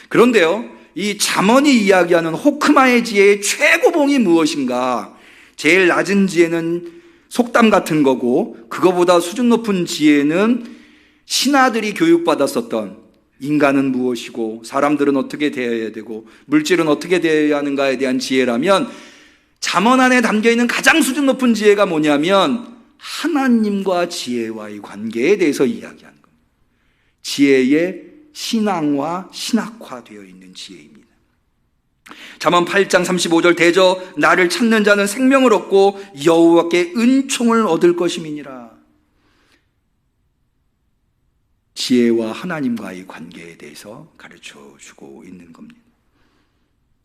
그런데요, 이 잠언이 이야기하는 호크마의 지혜의 최고봉이 무엇인가? 제일 낮은 지혜는 속담 같은 거고, 그거보다 수준 높은 지혜는 신하들이 교육받았었던 인간은 무엇이고, 사람들은 어떻게 대해야 되고, 물질은 어떻게 대해야 하는가에 대한 지혜라면, 잠언 안에 담겨있는 가장 수준 높은 지혜가 뭐냐면 하나님과 지혜와의 관계에 대해서 이야기하는 겁니다. 지혜의 신앙과 신학화되어 있는 지혜입니다. 잠언 8장 35절, 대저 나를 찾는 자는 생명을 얻고 여호와께 은총을 얻을 것임이니라. 지혜와 하나님과의 관계에 대해서 가르쳐주고 있는 겁니다.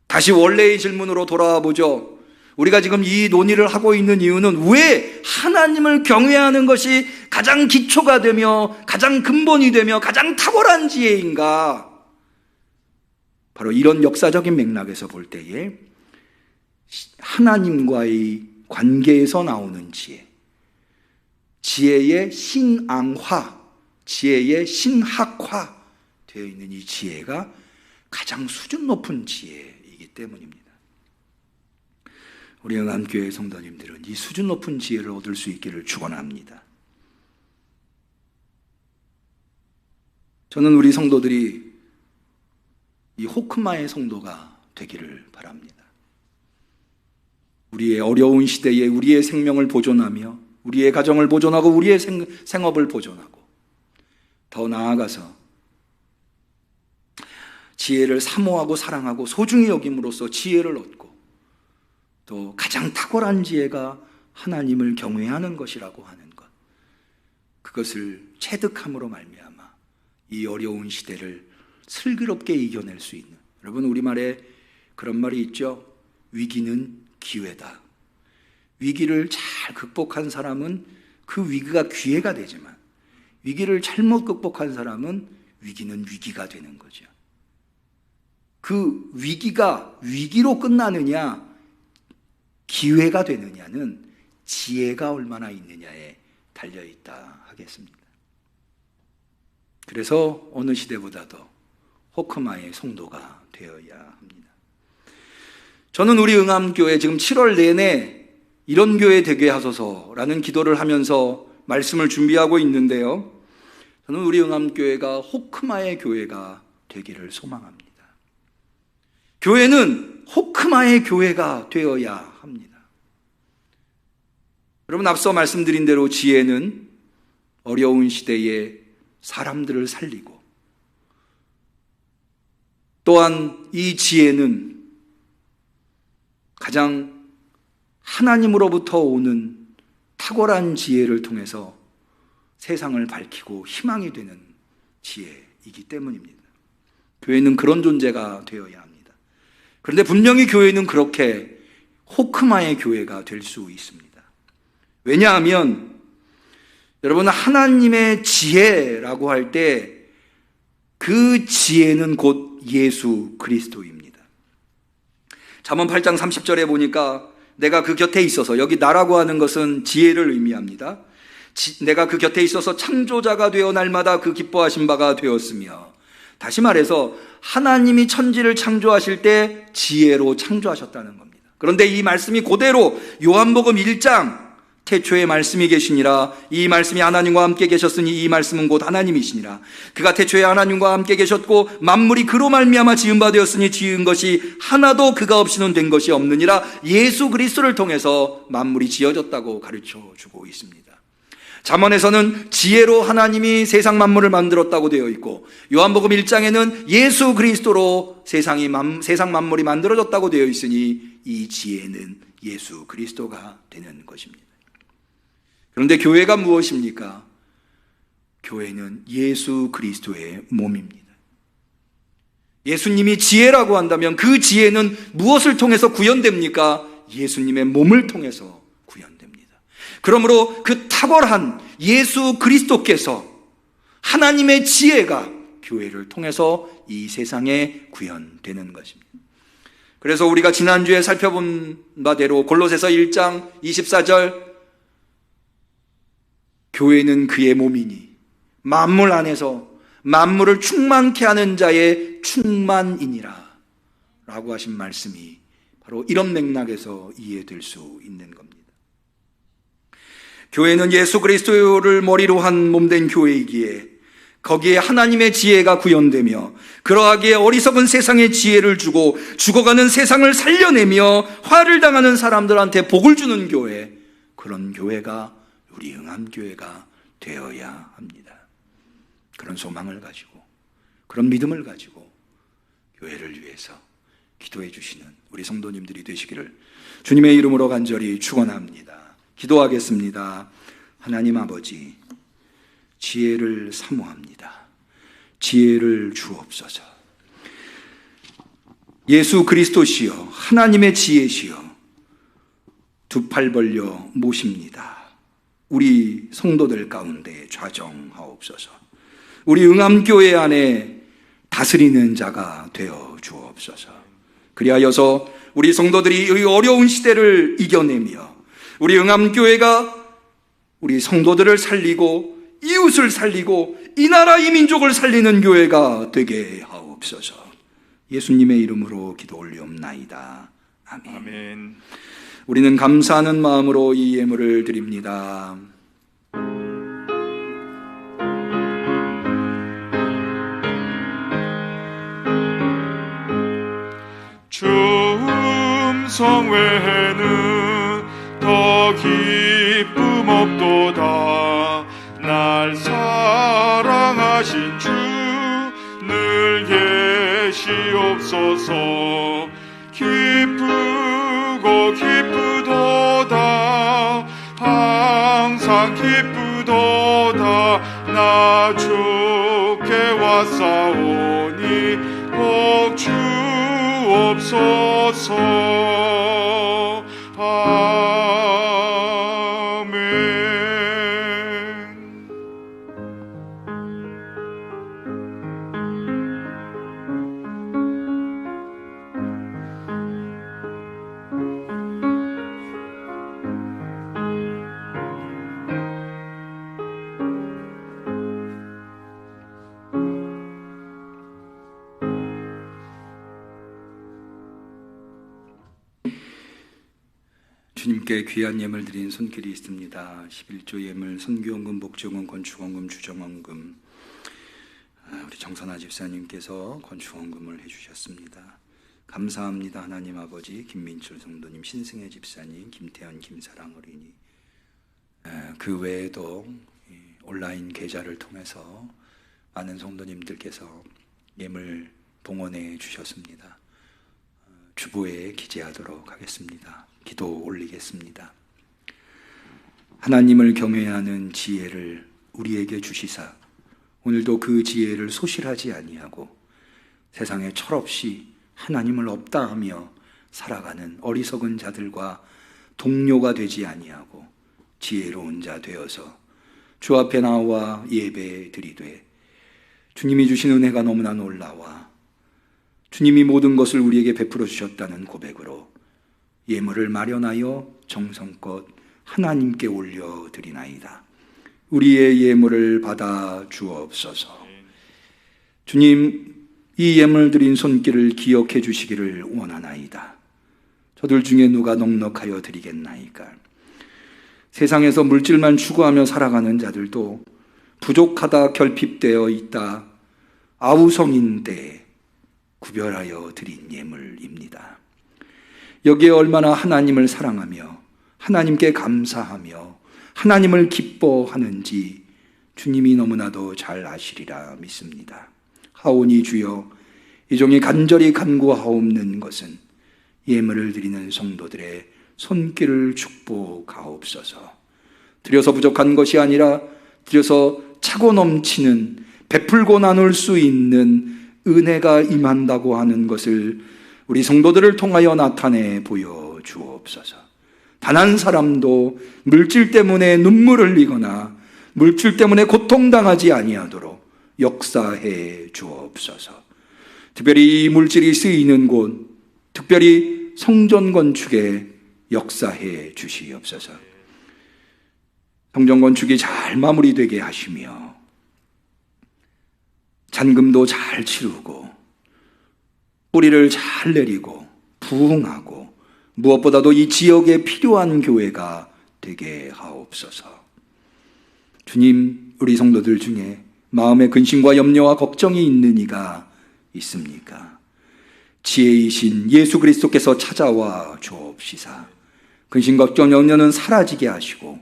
다시 원래의 질문으로 돌아와 보죠. 우리가 지금 이 논의를 하고 있는 이유는 왜 하나님을 경외하는 것이 가장 기초가 되며 가장 근본이 되며 가장 탁월한 지혜인가? 바로 이런 역사적인 맥락에서 볼 때에 하나님과의 관계에서 나오는 지혜, 지혜의 신앙화, 지혜의 신학화 되어 있는 이 지혜가 가장 수준 높은 지혜이기 때문입니다. 우리 응암교회 성도님들은 이 수준 높은 지혜를 얻을 수 있기를 축원합니다. 저는 우리 성도들이 이 호크마의 성도가 되기를 바랍니다. 우리의 어려운 시대에 우리의 생명을 보존하며 우리의 가정을 보존하고 우리의 생업을 보존하고 더 나아가서 지혜를 사모하고 사랑하고 소중히 여김으로써 지혜를 얻고 또 가장 탁월한 지혜가 하나님을 경외하는 것이라고 하는 것, 그것을 체득함으로 말미암아 이 어려운 시대를 슬기롭게 이겨낼 수 있는, 여러분 우리말에 그런 말이 있죠. 위기는 기회다. 위기를 잘 극복한 사람은 그 위기가 기회가 되지만 위기를 잘못 극복한 사람은 위기는 위기가 되는 거죠. 그 위기가 위기로 끝나느냐 기회가 되느냐는 지혜가 얼마나 있느냐에 달려있다 하겠습니다. 그래서 어느 시대보다도 호크마의 성도가 되어야 합니다. 저는 우리 응암교회 지금 7월 내내 이런 교회 되게 하소서라는 기도를 하면서 말씀을 준비하고 있는데요. 저는 우리 응암교회가 호크마의 교회가 되기를 소망합니다. 교회는 호크마의 교회가 되어야 합니다. 여러분, 앞서 말씀드린 대로 지혜는 어려운 시대에 사람들을 살리고, 또한 이 지혜는 가장 하나님으로부터 오는 탁월한 지혜를 통해서 세상을 밝히고 희망이 되는 지혜이기 때문입니다. 교회는 그런 존재가 되어야 합니다. 그런데 분명히 교회는 그렇게 호크마의 교회가 될 수 있습니다. 왜냐하면 여러분, 하나님의 지혜라고 할 때 그 지혜는 곧 예수 그리스도입니다. 잠언 8장 30절에 보니까 내가 그 곁에 있어서, 여기 나라고 하는 것은 지혜를 의미합니다. 내가 그 곁에 있어서 창조자가 되어 날마다 그 기뻐하신 바가 되었으며, 다시 말해서 하나님이 천지를 창조하실 때 지혜로 창조하셨다는 겁니다. 그런데 이 말씀이 그대로 요한복음 1장 태초에 말씀이 계시니라, 이 말씀이 하나님과 함께 계셨으니 이 말씀은 곧 하나님이시니라. 그가 태초에 하나님과 함께 계셨고 만물이 그로 말미암아 지은 바 되었으니 지은 것이 하나도 그가 없이는 된 것이 없느니라. 예수 그리스도를 통해서 만물이 지어졌다고 가르쳐 주고 있습니다. 잠언에서는 지혜로 하나님이 세상 만물을 만들었다고 되어 있고, 요한복음 1장에는 예수 그리스도로 세상 만물이 만들어졌다고 되어 있으니 이 지혜는 예수 그리스도가 되는 것입니다. 그런데 교회가 무엇입니까? 교회는 예수 그리스도의 몸입니다. 예수님이 지혜라고 한다면 그 지혜는 무엇을 통해서 구현됩니까? 예수님의 몸을 통해서 구현됩니다. 그러므로 그 탁월한 예수 그리스도께서, 하나님의 지혜가 교회를 통해서 이 세상에 구현되는 것입니다. 그래서 우리가 지난주에 살펴본 바대로 골로새서 1장 24절, 교회는 그의 몸이니 만물 안에서 만물을 충만케 하는 자의 충만이니라 라고 하신 말씀이 바로 이런 맥락에서 이해될 수 있는 겁니다. 교회는 예수 그리스도를 머리로 한 몸된 교회이기에 거기에 하나님의 지혜가 구현되며, 그러하기에 어리석은 세상의 지혜를 주고 죽어가는 세상을 살려내며 화를 당하는 사람들한테 복을 주는 교회, 그런 교회가 우리 응암교회가 되어야 합니다. 그런 소망을 가지고, 그런 믿음을 가지고 교회를 위해서 기도해 주시는 우리 성도님들이 되시기를 주님의 이름으로 간절히 축원합니다. 기도하겠습니다. 하나님 아버지, 지혜를 사모합니다. 지혜를 주옵소서. 예수 그리스도시여, 하나님의 지혜시여, 두 팔 벌려 모십니다. 우리 성도들 가운데 좌정하옵소서. 우리 응암교회 안에 다스리는 자가 되어 주옵소서. 그리하여서 우리 성도들이 이 어려운 시대를 이겨내며 우리 응암교회가 우리 성도들을 살리고 이웃을 살리고 이 나라 이 민족을 살리는 교회가 되게 하옵소서. 예수님의 이름으로 기도 올리옵나이다. 아멘. 아멘. 우리는 감사하는 마음으로 이 예물을 드립니다. 충성 외에는 더 기쁨 없도다. 날 사랑하신 주 늘 계시옵소서. 기쁘고 기쁘도다. 항상 기쁘도다. 나 주께 왔사오니 복 주옵소서. 아멘. 주님께 귀한 예물 드린 손길이 있습니다. 11조 예물, 선교원금, 목적원금, 건축원금, 주정원금, 우리 정선아 집사님께서 건축원금을 해주셨습니다. 감사합니다. 하나님 아버지, 김민철 성도님, 신승혜 집사님, 김태현, 김사랑 어린이, 그 외에도 온라인 계좌를 통해서 많은 성도님들께서 예물 봉헌해 주셨습니다. 주보에 기재하도록 하겠습니다. 기도 올리겠습니다. 하나님을 경외하는 지혜를 우리에게 주시사 오늘도 그 지혜를 소실하지 아니하고 세상에 철없이 하나님을 없다 하며 살아가는 어리석은 자들과 동료가 되지 아니하고 지혜로운 자 되어서 주 앞에 나와 예배 드리되 주님이 주신 은혜가 너무나 놀라와 주님이 모든 것을 우리에게 베풀어 주셨다는 고백으로 예물을 마련하여 정성껏 하나님께 올려드리나이다. 우리의 예물을 받아 주옵소서. 주님, 이 예물 드린 손길을 기억해 주시기를 원하나이다. 저들 중에 누가 넉넉하여 드리겠나이까. 세상에서 물질만 추구하며 살아가는 자들도 부족하다 결핍되어 있다 아우성인 때에 구별하여 드린 예물입니다. 여기에 얼마나 하나님을 사랑하며 하나님께 감사하며 하나님을 기뻐하는지 주님이 너무나도 잘 아시리라 믿습니다. 하오니 주여, 이 종이 간절히 간구하옵는 것은 예물을 드리는 성도들의 손길을 축복하옵소서. 드려서 부족한 것이 아니라 드려서 차고 넘치는 베풀고 나눌 수 있는 은혜가 임한다고 하는 것을 우리 성도들을 통하여 나타내 보여주옵소서. 단 한 사람도 물질 때문에 눈물을 흘리거나 물질 때문에 고통당하지 아니하도록 역사해 주옵소서. 특별히 이 물질이 쓰이는 곳, 특별히 성전 건축에 역사해 주시옵소서. 성전 건축이 잘 마무리되게 하시며 잔금도 잘 치르고 뿌리를 잘 내리고 부흥하고 무엇보다도 이 지역에 필요한 교회가 되게 하옵소서. 주님, 우리 성도들 중에 마음에 근심과 염려와 걱정이 있는 이가 있습니까? 지혜이신 예수 그리스도께서 찾아와 주옵시사 근심, 걱정, 염려는 사라지게 하시고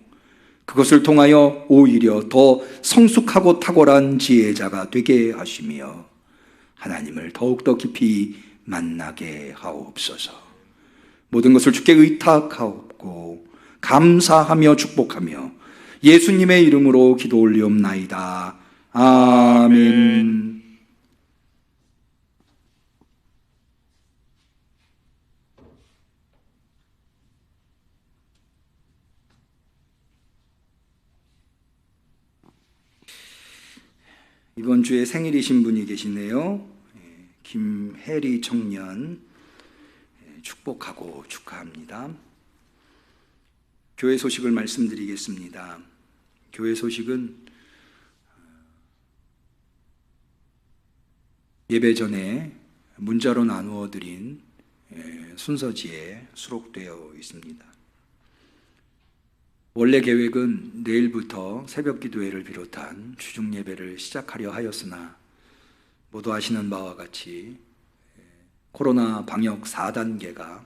그것을 통하여 오히려 더 성숙하고 탁월한 지혜자가 되게 하시며 하나님을 더욱더 깊이 만나게 하옵소서. 모든 것을 주께 의탁하옵고 감사하며 축복하며 예수님의 이름으로 기도 올리옵나이다. 아멘. 이번 주에 생일이신 분이 계시네요. 김혜리 청년 축복하고 축하합니다. 교회 소식을 말씀드리겠습니다. 교회 소식은 예배 전에 문자로 나누어 드린 순서지에 수록되어 있습니다. 원래 계획은 내일부터 새벽 기도회를 비롯한 주중 예배를 시작하려 하였으나 모두 아시는 바와 같이 코로나 방역 4단계가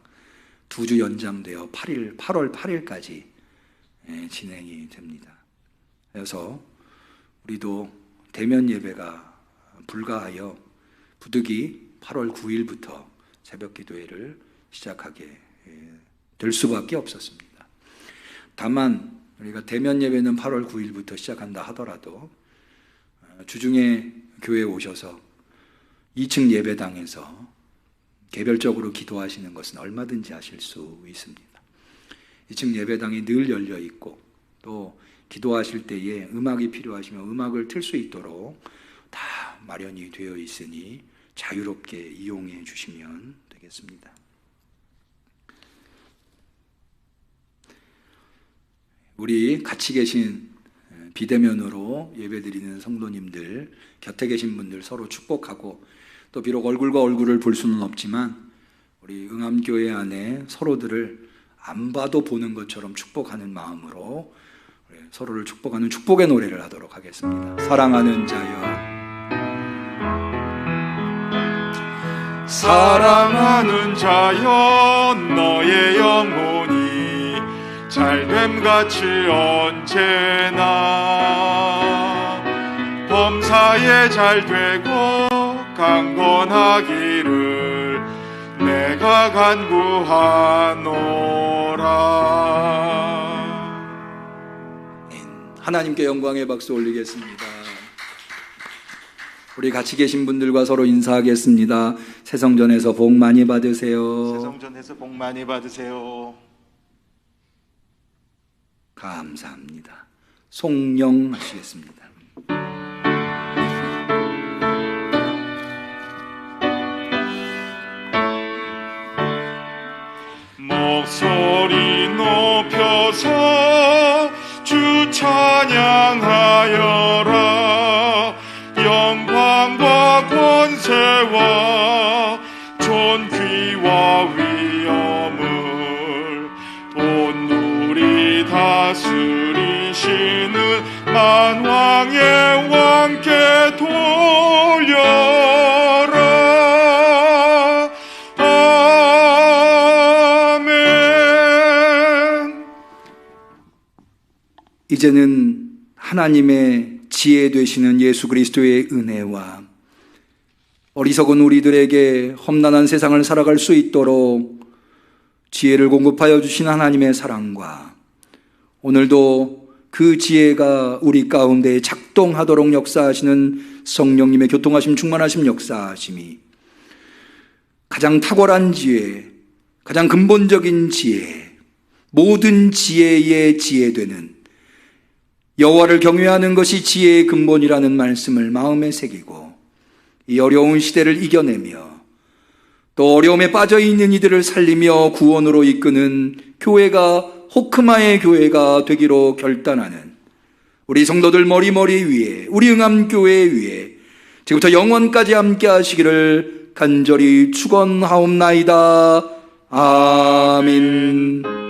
2주 연장되어 8월 8일까지 진행이 됩니다. 그래서 우리도 대면 예배가 불가하여 부득이 8월 9일부터 새벽 기도회를 시작하게 될 수밖에 없었습니다. 다만 우리가 대면 예배는 8월 9일부터 시작한다 하더라도 주중에 교회에 오셔서 2층 예배당에서 개별적으로 기도하시는 것은 얼마든지 하실 수 있습니다. 2층 예배당이 늘 열려 있고 또 기도하실 때에 음악이 필요하시면 음악을 틀 수 있도록 다 마련이 되어 있으니 자유롭게 이용해 주시면 되겠습니다. 우리 같이 계신 비대면으로 예배드리는 성도님들, 곁에 계신 분들 서로 축복하고 또 비록 얼굴과 얼굴을 볼 수는 없지만 우리 응암교회 안에 서로들을 안 봐도 보는 것처럼 축복하는 마음으로 서로를 축복하는 축복의 노래를 하도록 하겠습니다. 사랑하는 자여 사랑하는 자여 너의 영혼이 잘됨같이 언제나 범사에 잘되고 강건하기를 내가 간구하노라. 하나님께 영광의 박수 올리겠습니다. 우리 같이 계신 분들과 서로 인사하겠습니다. 새성전에서 복 많이 받으세요. 새성전에서 복 많이 받으세요. 감사합니다. 송영 하시겠습니다. 목소리 높여서 주 찬양하여라. 영광과 권세와 존귀와 위엄을 온누리 다스리시는 만왕의 왕께 돌려라. 아멘. 이제는 하나님의 지혜 되시는 예수 그리스도의 은혜와 어리석은 우리들에게 험난한 세상을 살아갈 수 있도록 지혜를 공급하여 주신 하나님의 사랑과 오늘도 그 지혜가 우리 가운데 작동하도록 역사하시는 성령님의 교통하심 충만하심 역사하심이 가장 탁월한 지혜, 가장 근본적인 지혜, 모든 지혜의 지혜되는 여호와를 경외하는 것이 지혜의 근본이라는 말씀을 마음에 새기고 이 어려운 시대를 이겨내며 또 어려움에 빠져있는 이들을 살리며 구원으로 이끄는 교회가 호크마의 교회가 되기로 결단하는 우리 성도들 머리머리 위에 우리 응암교회 위에 지금부터 영원까지 함께 하시기를 간절히 축원하옵나이다. 아멘.